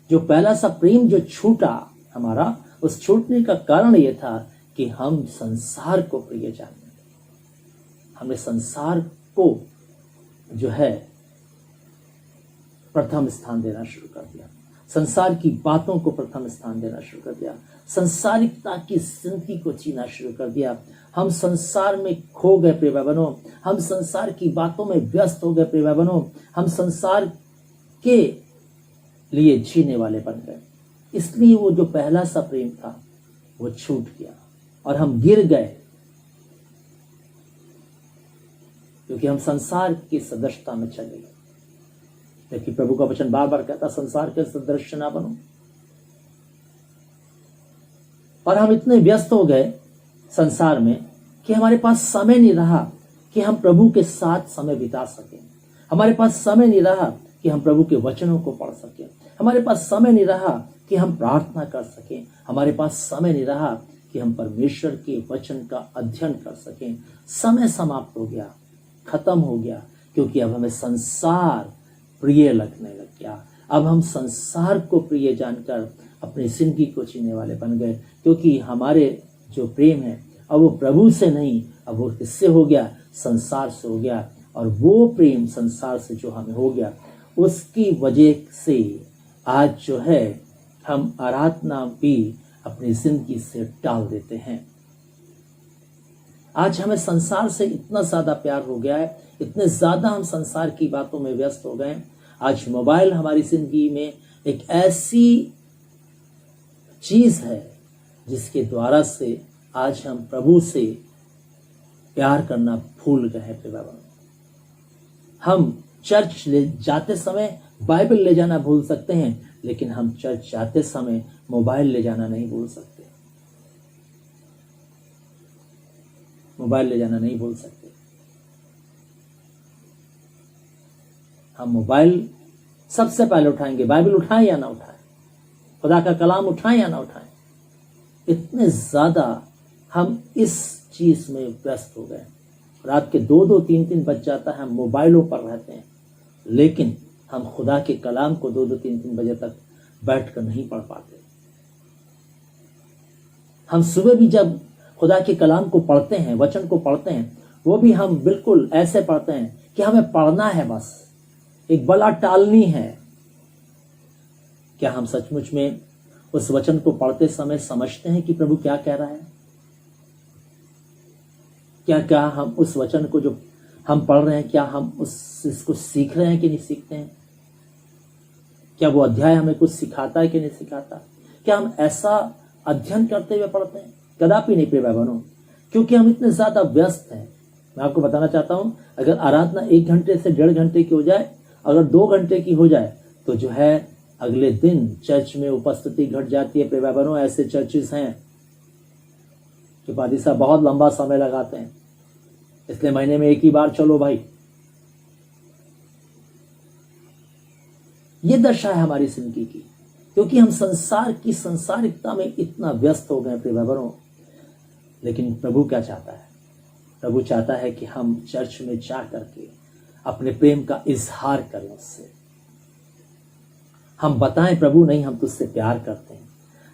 जो पहला सा प्रेम जो छूटा हमारा, उस छूटने का कारण यह था कि हम संसार को प्रिय जानने लगे। हमने संसार को जो है प्रथम स्थान देना शुरू कर दिया। संसार की बातों को प्रथम स्थान देना शुरू कर दिया। संसारिकता की जिंदगी को जीना शुरू कर दिया। हम संसार में खो गए प्रिय भाइयों। हम संसार की बातों में व्यस्त हो गए प्रिय भाइयों। हम संसार के लिए जीने वाले बन गए। इसलिए वो जो पहला सा प्रेम था वो छूट गया और हम गिर गए, क्योंकि हम संसार की सदृशता में चले गए। लेकिन प्रभु का वचन बार बार कहता, संसार के सदृश ना बनो। और हम इतने व्यस्त हो गए संसार में कि हमारे पास समय नहीं रहा कि हम प्रभु के साथ समय बिता सकें। हमारे पास समय नहीं रहा कि हम प्रभु के वचनों को पढ़ सकें। हमारे पास समय नहीं रहा कि हम प्रार्थना कर सकें। हमारे पास समय नहीं रहा कि हम परमेश्वर के वचन का अध्ययन कर सकें। समय समाप्त हो गया, खत्म हो गया, क्योंकि अब हमें संसार प्रिय लगने लग गया। अब हम संसार को प्रिय जानकर अपनी जिंदगी को जीने वाले बन गए, क्योंकि हमारे जो प्रेम है अब वो प्रभु से नहीं, अब वो किससे हो गया? संसार से हो गया। और वो प्रेम संसार से जो हमें हो गया, उसकी वजह से आज जो है हम आराधना भी अपनी जिंदगी से टाल देते हैं। आज हमें संसार से इतना ज्यादा प्यार हो गया है, इतने ज्यादा हम संसार की बातों में व्यस्त हो गए। आज मोबाइल हमारी जिंदगी में एक ऐसी चीज है जिसके द्वारा से आज हम प्रभु से प्यार करना भूल गए हैं। हम चर्च ले जाते समय बाइबल ले जाना भूल सकते हैं, लेकिन हम चर्च जाते समय मोबाइल ले जाना नहीं भूल सकते। मोबाइल ले जाना नहीं भूल सकते। हम मोबाइल सबसे पहले उठाएंगे। बाइबल उठाएं या ना उठाएं, खुदा का कलाम उठाएं या ना उठाएं, इतने ज्यादा हम इस चीज में व्यस्त हो गए। रात के 2-2, 3-3 बज जाता है, हम मोबाइलों पर रहते हैं, लेकिन हम खुदा के कलाम को 2-2, 3-3 बजे तक बैठकर नहीं पढ़ पाते। हम सुबह भी जब खुदा के कलाम को पढ़ते हैं, वचन को पढ़ते हैं, वो भी हम बिल्कुल ऐसे पढ़ते हैं कि हमें पढ़ना है, बस एक बला टालनी है। क्या हम सचमुच में उस वचन को पढ़ते समय समझते हैं कि प्रभु क्या कह रहा है? क्या क्या हम उस वचन को जो हम पढ़ रहे हैं, क्या हम इसको सीख रहे हैं कि नहीं सीखते हैं? क्या वो अध्याय हमें कुछ सिखाता है कि नहीं सिखाता? क्या हम ऐसा अध्ययन करते हुए पढ़ते हैं? कदापि नहीं प्रिय भाई बहनों, क्योंकि हम इतने ज्यादा व्यस्त हैं। मैं आपको बताना चाहता हूं, अगर आराधना 1 घंटे से 1.5 घंटे की हो जाए, अगर 2 घंटे की हो जाए, तो जो है अगले दिन चर्च में उपस्थिति घट जाती है। प्रिय भाई बहनों, ऐसे चर्चेस हैं कि पादी साहब बहुत लंबा समय लगाते हैं, इसलिए महीने में 1 ही बार चलो भाई। ये दशा है हमारी जिंदगी की, क्योंकि हम संसार की संसारिकता में इतना व्यस्त हो गए प्रिय भाई बहनों। लेकिन प्रभु क्या चाहता है? प्रभु चाहता है कि हम चर्च में जा करके अपने प्रेम का इजहार करें उससे। हम बताएं प्रभु नहीं, हम तुझसे प्यार करते हैं।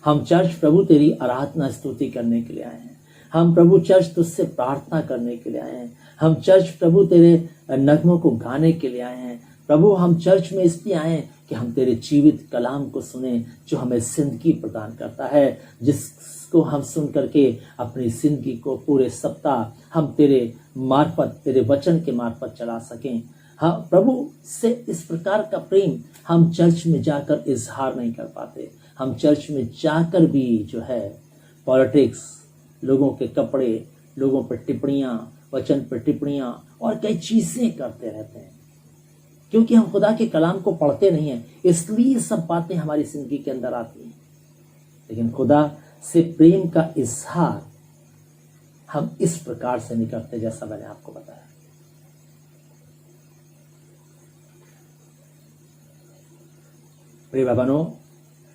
हम चर्च प्रभु तेरी आराधना स्तुति करने के लिए आए हैं। हम प्रभु चर्च तुझसे प्रार्थना करने के लिए आए हैं। हम चर्च प्रभु तेरे नगमों को गाने के लिए आए हैं। प्रभु हम चर्च में इसलिए आए हैं कि हम तेरे जीवित कलाम को सुने, जो हमें जिंदगी प्रदान करता है, जिसको हम सुन करके अपनी जिंदगी को पूरे सप्ताह हम तेरे मार्फत, तेरे वचन के मार्फत चला सकें। हाँ प्रभु से इस प्रकार का प्रेम हम चर्च में जाकर इजहार नहीं कर पाते। हम चर्च में जाकर भी जो है पॉलिटिक्स, लोगों के कपड़े, लोगों पर टिप्पणियां, वचन पर टिप्पणियां और कई चीजें करते रहते हैं, क्योंकि हम खुदा के कलाम को पढ़ते नहीं हैं। इसलिए सब बातें हमारी जिंदगी के अंदर आती हैं। लेकिन खुदा से प्रेम का इजहार हम इस प्रकार से नहीं करते, जैसा मैंने आपको बताया। प्रिय बहनों,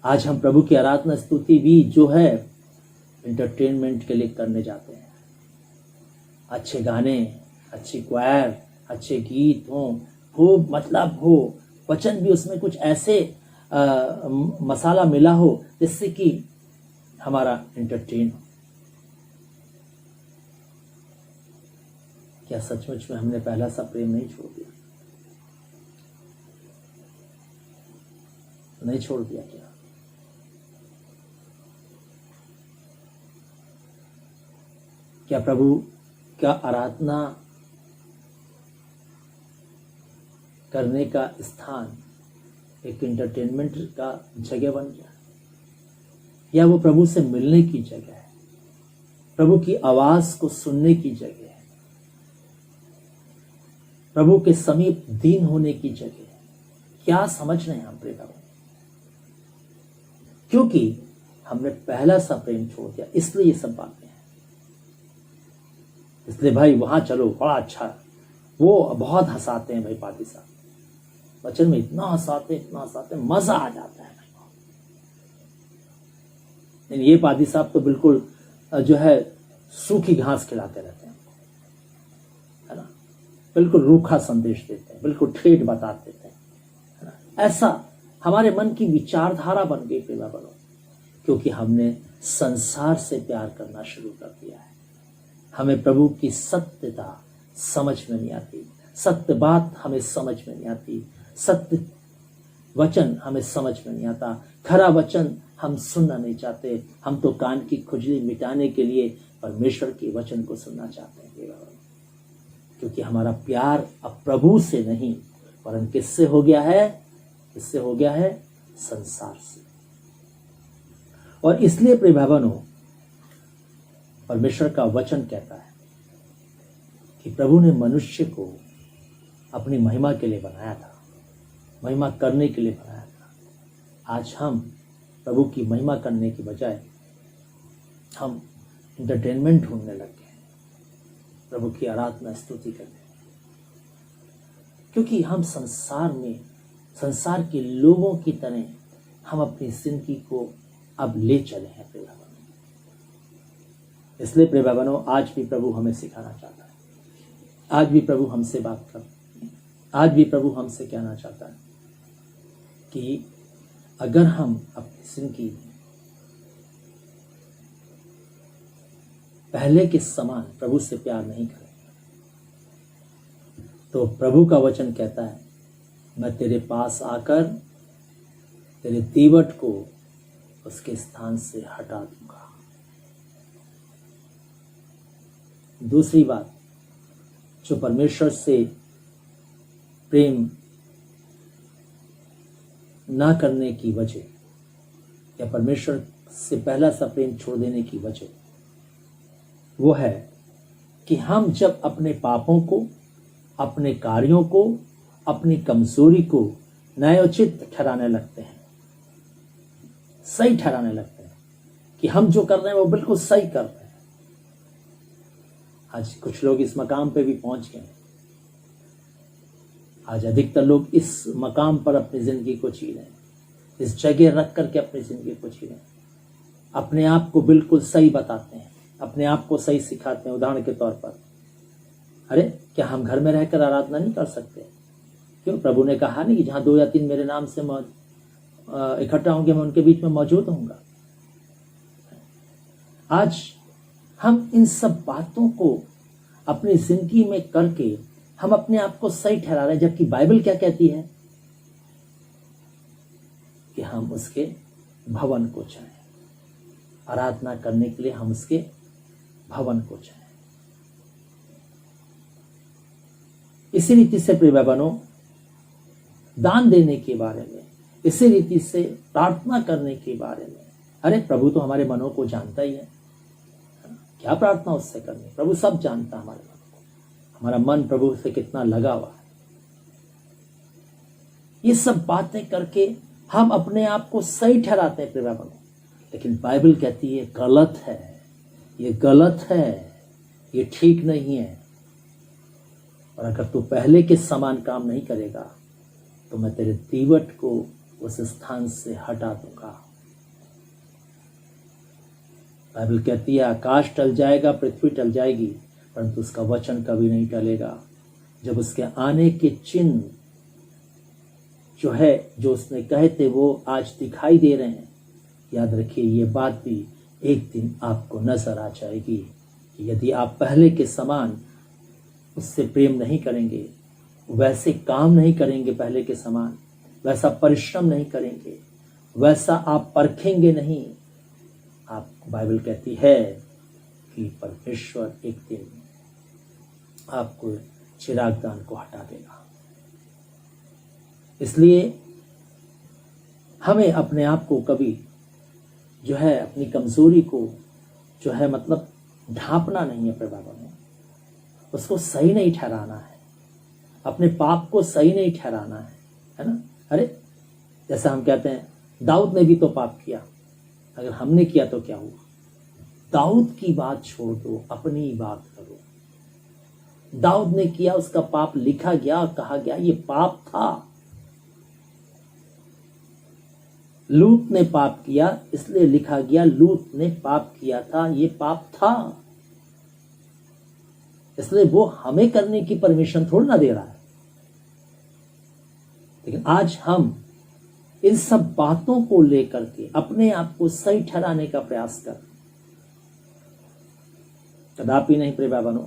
आज हम प्रभु की आराधना स्तुति भी जो है एंटरटेनमेंट के लिए करने जाते हैं। अच्छे गाने, अच्छी क्वायर, अच्छे गीत हों, खूब मतलब हो, वचन भी उसमें कुछ ऐसे मसाला मिला हो जिससे कि हमारा एंटरटेन हो। क्या सचमुच में हमने पहला सा प्रेम नहीं छोड़ दिया? नहीं छोड़ दिया क्या? क्या प्रभु का आराधना करने का स्थान एक एंटरटेनमेंट का जगह बन गया, या वो प्रभु से मिलने की जगह है, प्रभु की आवाज को सुनने की जगह है, प्रभु के समीप दीन होने की जगह है? क्या समझ रहे हैं हम प्रिय भाई? क्योंकि हमने पहला सा प्रेम छोड़ दिया, इसलिए ये सब बातें हैं। इसलिए भाई वहां चलो, बड़ा अच्छा, वो बहुत हंसाते हैं भाई पादी साहब, वचन में इतना हंसाते, मजा आ जाता है भाई। लेकिन ये पादी साहब तो बिल्कुल जो है सूखी घास खिलाते रहते हैं, है ना, बिल्कुल रूखा संदेश देते हैं, बिल्कुल ठेठ बता देते हैं, है ना। ऐसा हमारे मन की विचारधारा बन गई प्रिय बहनों, क्योंकि हमने संसार से प्यार करना शुरू कर दिया है। हमें प्रभु की सत्यता समझ में नहीं आती, सत्य बात हमें समझ में नहीं आती, सत्य वचन हमें समझ में नहीं आता, खरा वचन हम सुनना नहीं चाहते। हम तो कान की खुजली मिटाने के लिए परमेश्वर के वचन को सुनना चाहते हैं, क्योंकि हमारा प्यार अब प्रभु से नहीं वरन किससे हो गया है? किससे हो गया है? संसार से। और इसलिए प्रिय बहनों, परमेश्वर का वचन कहता है कि प्रभु ने मनुष्य को अपनी महिमा के लिए बनाया था, महिमा करने के लिए बनाया था। आज हम प्रभु की महिमा करने की बजाय हम एंटरटेनमेंट ढूंढने लग गए हैं, प्रभु की आराधना स्तुति करने, क्योंकि हम संसार में, संसार के लोगों की तरह हम अपनी जिंदगी को अब ले चले हैं प्रिय बहनों। इसलिए प्रिय बहनों, आज भी प्रभु हमें सिखाना चाहता है, आज भी प्रभु हमसे बात कर, आज भी प्रभु हमसे कहना चाहता है कि अगर हम अपनी जिंदगी में पहले के समान प्रभु से प्यार नहीं करेंगे, तो प्रभु का वचन कहता है, मैं तेरे पास आकर तेरे दीवट को उसके स्थान से हटा दूंगा। दूसरी बात, जो परमेश्वर से प्रेम ना करने की वजह या परमेश्वर से पहला सा प्रेम छोड़ देने की वजह वो है कि हम जब अपने पापों को, अपने कार्यों को, अपनी कमजोरी को न्यायोचित ठहराने लगते हैं, सही ठहराने लगते हैं कि हम जो कर रहे हैं वो बिल्कुल सही कर रहे हैं। आज कुछ लोग इस मकाम पे भी पहुंच गए हैं। आज अधिकतर लोग इस मकाम पर अपनी जिंदगी को जी रहे हैं, इस जगह रख करके अपनी जिंदगी को जी रहे हैं। अपने आप को बिल्कुल सही बताते हैं, अपने आप को सही सिखाते हैं। उदाहरण के तौर पर, अरे क्या हम घर में रहकर आराधना नहीं कर सकते? क्यों? प्रभु ने कहा नहीं कि जहां 2 या 3 मेरे नाम से इकट्ठा होंगे मैं उनके बीच में मौजूद होऊंगा। आज हम इन सब बातों को अपनी जिंदगी में करके हम अपने आप को सही ठहरा रहे हैं, जबकि बाइबल क्या कहती है कि हम उसके भवन को जाएं, आराधना करने के लिए हम उसके भवन को जाएं। इसी रीति से प्रिय बहनों, दान देने के बारे में, इसी रीति से प्रार्थना करने के बारे में, अरे प्रभु तो हमारे मनों को जानता ही है, क्या प्रार्थना उससे करनी? प्रभु सब जानता हमारे मन को, हमारा मन प्रभु से कितना लगा हुआ है। ये सब बातें करके हम अपने आप को सही ठहराते हैं प्रिय बहनों, लेकिन बाइबल कहती है गलत है, ये गलत है, ये ठीक नहीं है। और अगर तू पहले के समान काम नहीं करेगा तो मैं तेरे दीवट को उस स्थान से हटा दूंगा। बाइबल कहती है आकाश टल जाएगा, पृथ्वी टल जाएगी, परंतु उसका वचन कभी नहीं टलेगा। जब उसके आने के चिन्ह जो है, जो उसने कहे थे, वो आज दिखाई दे रहे हैं, याद रखिए ये बात भी एक दिन आपको नजर आ जाएगी कि यदि आप पहले के समान उससे प्रेम नहीं करेंगे, वैसे काम नहीं करेंगे पहले के समान, वैसा परिश्रम नहीं करेंगे, वैसा आप परखेंगे नहीं, आप बाइबल कहती है कि परमेश्वर एक दिन आपको चिरागदान को हटा देगा। इसलिए हमें अपने आप को कभी जो है, अपनी कमजोरी को जो है मतलब ढांपना नहीं है प्रिय बहनों, उसको सही नहीं ठहराना है, अपने पाप को सही नहीं ठहराना है ना? अरे जैसा हम कहते हैं दाऊद ने भी तो पाप किया, अगर हमने किया तो क्या हुआ? दाऊद की बात छोड़ दो, अपनी बात करो। दाऊद ने किया, उसका पाप लिखा गया, कहा गया ये पाप था। लूत ने पाप किया, इसलिए लिखा गया लूत ने पाप किया था, ये पाप था, इसलिए वो हमें करने की परमिशन थोड़ी ना दे रहा है। लेकिन आज हम इन सब बातों को लेकर के अपने आप को सही ठहराने का प्रयास कर, कदापि नहीं प्रिय बहनों।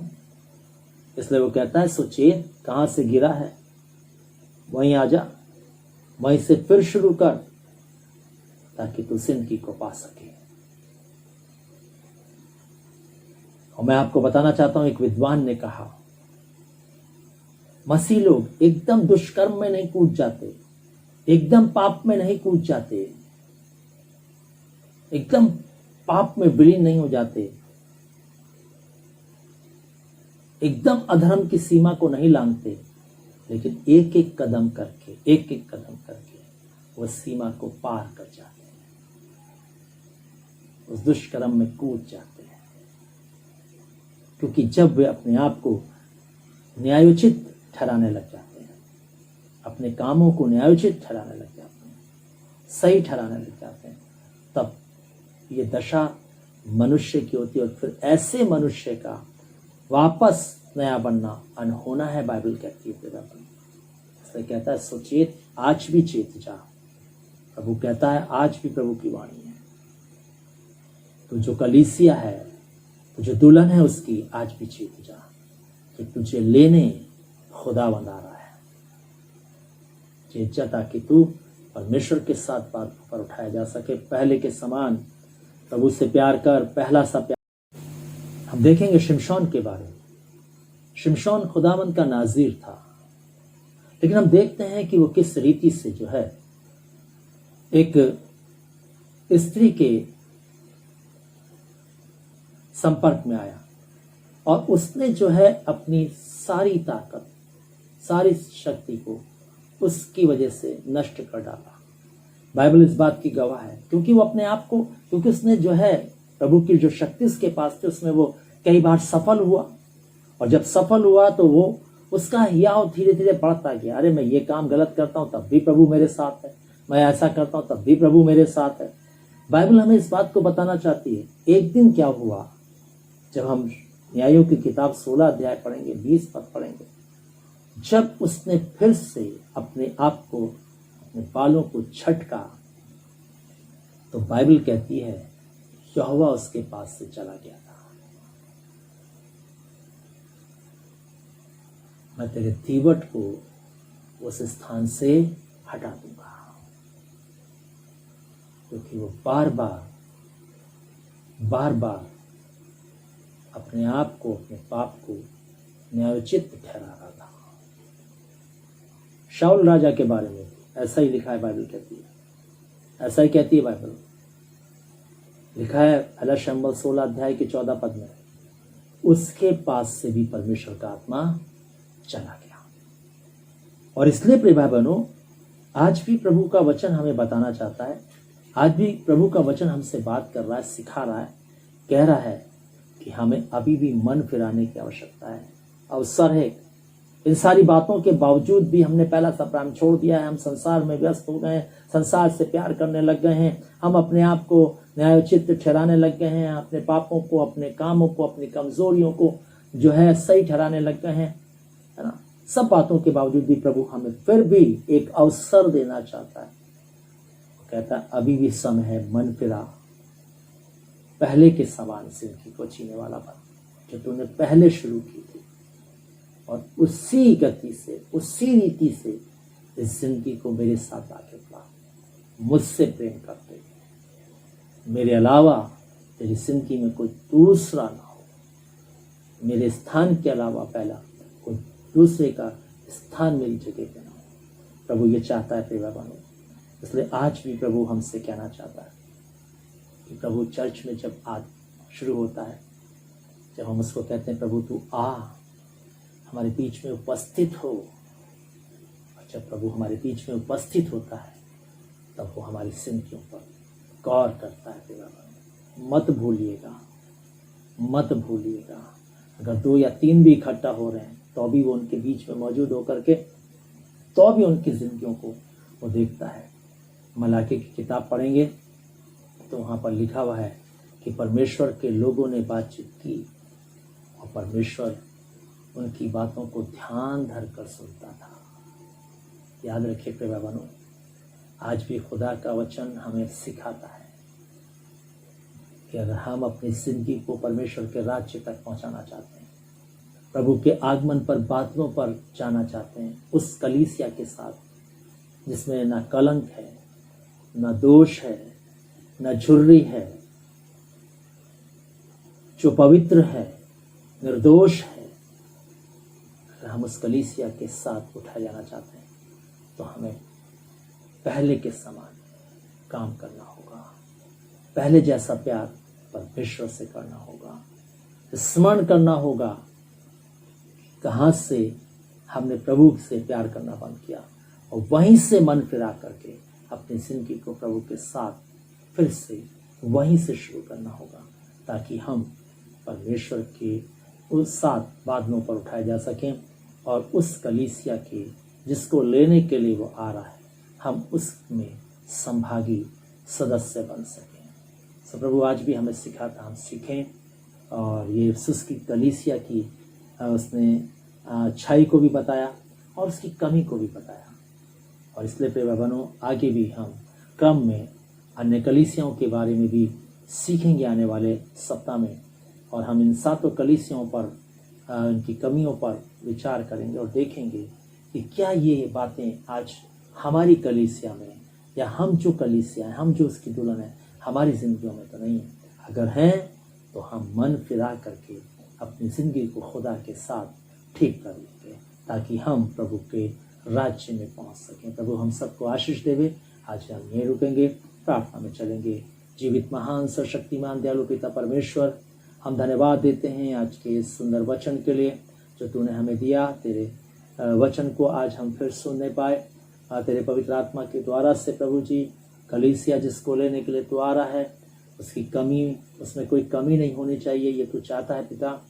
इसलिए वो कहता है सुचेत, कहां से गिरा है वहीं आ जा, वहीं से फिर शुरू कर, ताकि तू जिंदगी को पा सके। और मैं आपको बताना चाहता हूं, एक विद्वान ने कहा मसीह लोग एकदम दुष्कर्म में नहीं कूद जाते, एकदम पाप में नहीं कूद जाते, एकदम पाप में विलीन नहीं हो जाते, एकदम अधर्म की सीमा को नहीं लांघते, लेकिन एक एक कदम करके वह सीमा को पार कर जाते हैं, उस दुष्कर्म में कूद जाते हैं। क्योंकि जब वे अपने आप को न्यायोचित ठहराने लग जाते हैं, अपने कामों को न्यायोचित ठहराने लग जाते हैं, सही ठहराने लग जाते हैं, तब ये दशा मनुष्य की होती है। और फिर ऐसे मनुष्य का वापस नया बनना अनहोना है, बाइबल कहती है। इसलिए कहता है सुचेत, आज भी चेत जा। प्रभु कहता है आज भी प्रभु की वाणी है, तो जो कलीसिया है, तो जो दुल्हन है उसकी, आज भी चेत जा कि तुझे लेने खुदावंद आ रहा है। चेत जा ताकि तू परमेश्वर के साथ बातों पर उठाया जा सके, पहले के समान प्रभु से प्यार कर, पहला सा प्यार। हम देखेंगे शिमशोन के बारे में। शिमशोन खुदावंद का नाज़ीर था, लेकिन हम देखते हैं कि वो किस रीति से जो है एक स्त्री के संपर्क में आया और उसने जो है अपनी सारी ताकत, सारी शक्ति को उसकी वजह से नष्ट कर डाला। बाइबल इस बात की गवाह है, क्योंकि वो अपने आप को, क्योंकि उसने जो है प्रभु की जो शक्ति उसके पास थी उसमें वो कई बार सफल हुआ, और जब सफल हुआ तो वो उसका हियाव धीरे धीरे बढ़ता गया। अरे मैं ये काम गलत करता हूँ तब भी प्रभु मेरे साथ है, मैं ऐसा करता हूँ तब भी प्रभु मेरे साथ है। बाइबल हमें इस बात को बताना चाहती है। एक दिन क्या हुआ, जब हम न्यायों की किताब 16 अध्याय पढ़ेंगे, 20 पद पढ़ेंगे, जब उसने फिर से अपने आप को, अपने बालों को झटका, तो बाइबल कहती है यहोवा उसके पास से चला गया था। मैं तेरे तीवट को उस स्थान से हटा दूंगा, क्योंकि वो बार बार अपने आप को, अपने पाप को न्यायोचित ठहरा रहा था। शाऊल राजा के बारे में ऐसा ही लिखा है, बाइबल कहती है, ऐसा ही कहती है बाइबल। लिखा है पहला शमूएल 16 अध्याय के 14 पद में, उसके पास से भी परमेश्वर का आत्मा चला गया। और इसलिए प्रिय भाई बहनों, आज भी प्रभु का वचन हमें बताना चाहता है, आज भी प्रभु का वचन हमसे बात कर रहा है, सिखा रहा है, कह रहा है कि हमें अभी भी मन फिराने की आवश्यकता है, अवसर है। इन सारी बातों के बावजूद भी हमने पहला सा प्रारंभ छोड़ दिया है। हम संसार में व्यस्त हो गए हैं, संसार से प्यार करने लग गए हैं, हम अपने आप को न्यायोचित ठहराने लग गए हैं, अपने पापों को, अपने कामों को, अपनी कमजोरियों को जो है सही ठहराने लग गए हैं, है ना। सब बातों के बावजूद भी प्रभु हमें फिर भी एक अवसर देना चाहता है। वो कहता है अभी भी समय है, मन फिरा, पहले के समान जिंदगी को जीने वाला बन, जो तूने पहले शुरू की थी, और उसी गति से, उसी रीति से इस जिंदगी को मेरे साथ आगे बढ़ा। मुझसे प्रेम करते, मेरे अलावा तेरी जिंदगी में कोई दूसरा ना हो, मेरे स्थान के अलावा पहला कोई दूसरे का स्थान मेरी जगह पे ना हो। प्रभु ये चाहता है प्रिय बहनों, इसलिए आज भी प्रभु हमसे कहना चाहता है कि प्रभु चर्च में जब आज शुरू होता है, जब हम उसको कहते हैं प्रभु तू आ, हमारे बीच में उपस्थित हो, और जब प्रभु हमारे बीच में उपस्थित होता है तब वो हमारी जिंदगियों पर गौर करता है। मत भूलिएगा, मत भूलिएगा, अगर 2 या 3 भी इकट्ठा हो रहे हैं तो भी वो उनके बीच में मौजूद होकर के तो भी उनकी जिंदगियों को वो देखता है। मलाकी की किताब पढ़ेंगे तो वहाँ पर लिखा हुआ है कि परमेश्वर के लोगों ने बातचीत की और परमेश्वर उनकी बातों को ध्यान धर कर सुनता था। याद रखिए प्रिय बहनों, आज भी खुदा का वचन हमें सिखाता है कि अगर हम अपनी जिंदगी को परमेश्वर के राज्य तक पहुंचाना चाहते हैं, प्रभु के आगमन पर बादलों पर जाना चाहते हैं, उस कलीसिया के साथ जिसमें ना कलंक है, ना दोष है, ना झुर्री है, जो पवित्र है, निर्दोष है, अगर हम उस कलीसिया के साथ उठाए जाना चाहते हैं तो हमें पहले के समान काम करना होगा, पहले जैसा प्यार परमेश्वर से करना होगा, स्मरण करना होगा कहाँ से हमने प्रभु से प्यार करना बंद किया, और वहीं से मन फिरा करके अपनी जिंदगी को प्रभु के साथ फिर से वहीं से शुरू करना होगा, ताकि हम परमेश्वर के उस साथ बादलों पर उठाए जा सकें और उस कलीसिया के जिसको लेने के लिए वो आ रहा है, हम उसमें संभागी सदस्य बन सकें। सो प्रभु आज भी हमें सिखाता, हम सीखें, और ये अफसोस की कलीसिया की उसने अच्छाई को भी बताया और उसकी कमी को भी बताया। और इसलिए प्रिय बहनों, आगे भी हम क्रम में अन्य कलीसियाओं के बारे में भी सीखेंगे आने वाले सप्ताह में, और हम इन 7 कलीसियाओं पर इनकी कमियों पर विचार करेंगे और देखेंगे कि क्या ये बातें आज हमारी कलीसिया में या हम जो कलीसिया हैं, हम जो उसकी दुल्हन है, हमारी ज़िंदगियों में तो नहीं है। अगर हैं तो हम मन फिरा करके अपनी ज़िंदगी को खुदा के साथ ठीक कर लेंगे, ताकि हम प्रभु के राज्य में पहुंच सकें। प्रभु हम सबको आशीष देवे। आज हम यहीं रुकेंगे, प्रार्थना में चलेंगे। जीवित महान सर्वशक्तिमान दयालु पिता परमेश्वर, हम धन्यवाद देते हैं आज के इस सुंदर वचन के लिए जो तूने हमें दिया। तेरे वचन को आज हम फिर सुनने पाए तेरे पवित्र आत्मा के द्वारा से। प्रभु जी, कलीसिया जिसको लेने के लिए तू आ रहा है, उसमें कोई कमी नहीं होनी चाहिए, ये तू चाहता है पिता।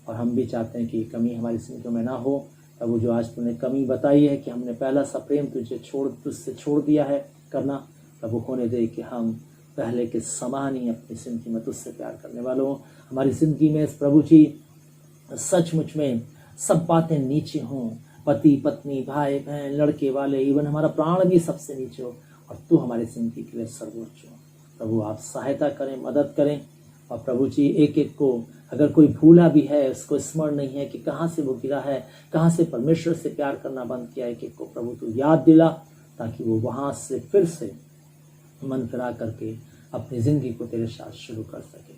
और हम भी चाहते हैं कि कमी हमारी जिंदगी में ना हो। प्रभु जो आज तूने कमी बताई है कि हमने पहला सा प्रेम तुझसे छोड़ दिया है करना, प्रभु होने दे कि हम पहले के समान ही अपनी जिंदगी में तुझसे प्यार करने वालों। हमारी जिंदगी में प्रभु जी सचमुच में सब बातें नीचे हों, पति पत्नी भाई बहन लड़के वाले, इवन हमारा प्राण भी सबसे नीचे हो, और तू हमारी जिंदगी के लिए सर्वोच्च हो। प्रभु आप सहायता करें, मदद करें। और प्रभु जी एक एक को अगर कोई भूला भी है, उसको स्मरण नहीं है कि कहाँ से वो गिरा है, कहाँ से परमेश्वर से प्यार करना बंद किया है, एक एक को प्रभु तू याद दिला, ताकि वो वहाँ से फिर से मन फिरा करके अपनी जिंदगी को तेरे साथ शुरू कर सके।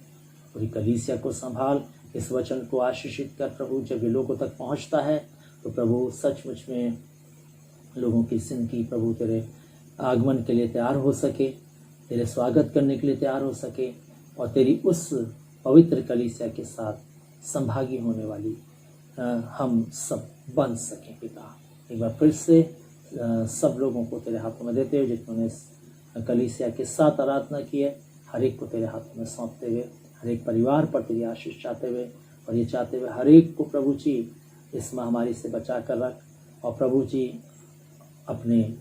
पूरी कलीसिया को संभाल, इस वचन को आशीषित कर प्रभु। जब ये लोगों तक पहुँचता है तो प्रभु सचमुच में लोगों की जिंदगी प्रभु तेरे आगमन के लिए तैयार हो सके, तेरे स्वागत करने के लिए तैयार हो सके, और तेरी उस पवित्र कलीसिया के साथ संभागी होने वाली हम सब बन सकें पिता। एक बार फिर से सब लोगों को तेरे हाथों में देते हुए, जिन्होंने कलीसिया के साथ आराधना की है, हर एक को तेरे हाथों में सौंपते हुए, हर एक परिवार पर तेरी आशीष चाहते हुए, और ये चाहते हुए हर एक को प्रभु जी इस महामारी से बचा कर रख, और प्रभु जी अपने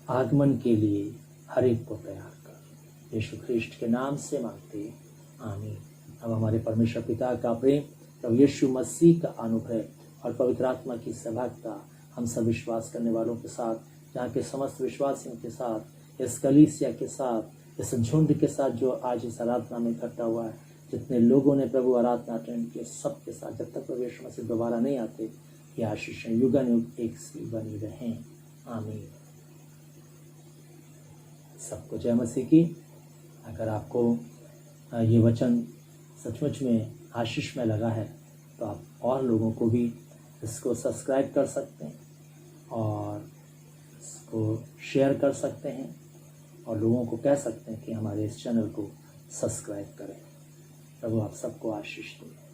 आगमन के लिए हर एक को तैयार कर। यीशु ख्रिस्ट के नाम से मांगते, आमीन। अब हमारे परमेश्वर पिता का प्रेम, प्रभु यीशु मसीह का अनुग्रह और पवित्र आत्मा की सहभागिता हम सब विश्वास करने वालों के साथ, जहाँ के समस्त विश्वासियों के साथ, इस कलीसिया के साथ, इस झुंड के साथ जो आज इस आराधना में इकट्ठा हुआ है, जितने लोगों ने प्रभु आराधना अटेंड किए, सबके साथ, जब तक प्रभु यीशु मसीह दोबारा नहीं आते, ये आशीषें युगानुयुग एक सी बनी रहें। आमीन। सबको जय मसीह की। अगर आपको ये वचन सचमुच में आशीष में लगा है तो आप और लोगों को भी इसको सब्सक्राइब कर सकते हैं और इसको शेयर कर सकते हैं, और लोगों को कह सकते हैं कि हमारे इस चैनल को सब्सक्राइब करें। प्रभु आप सबको आशीष दें।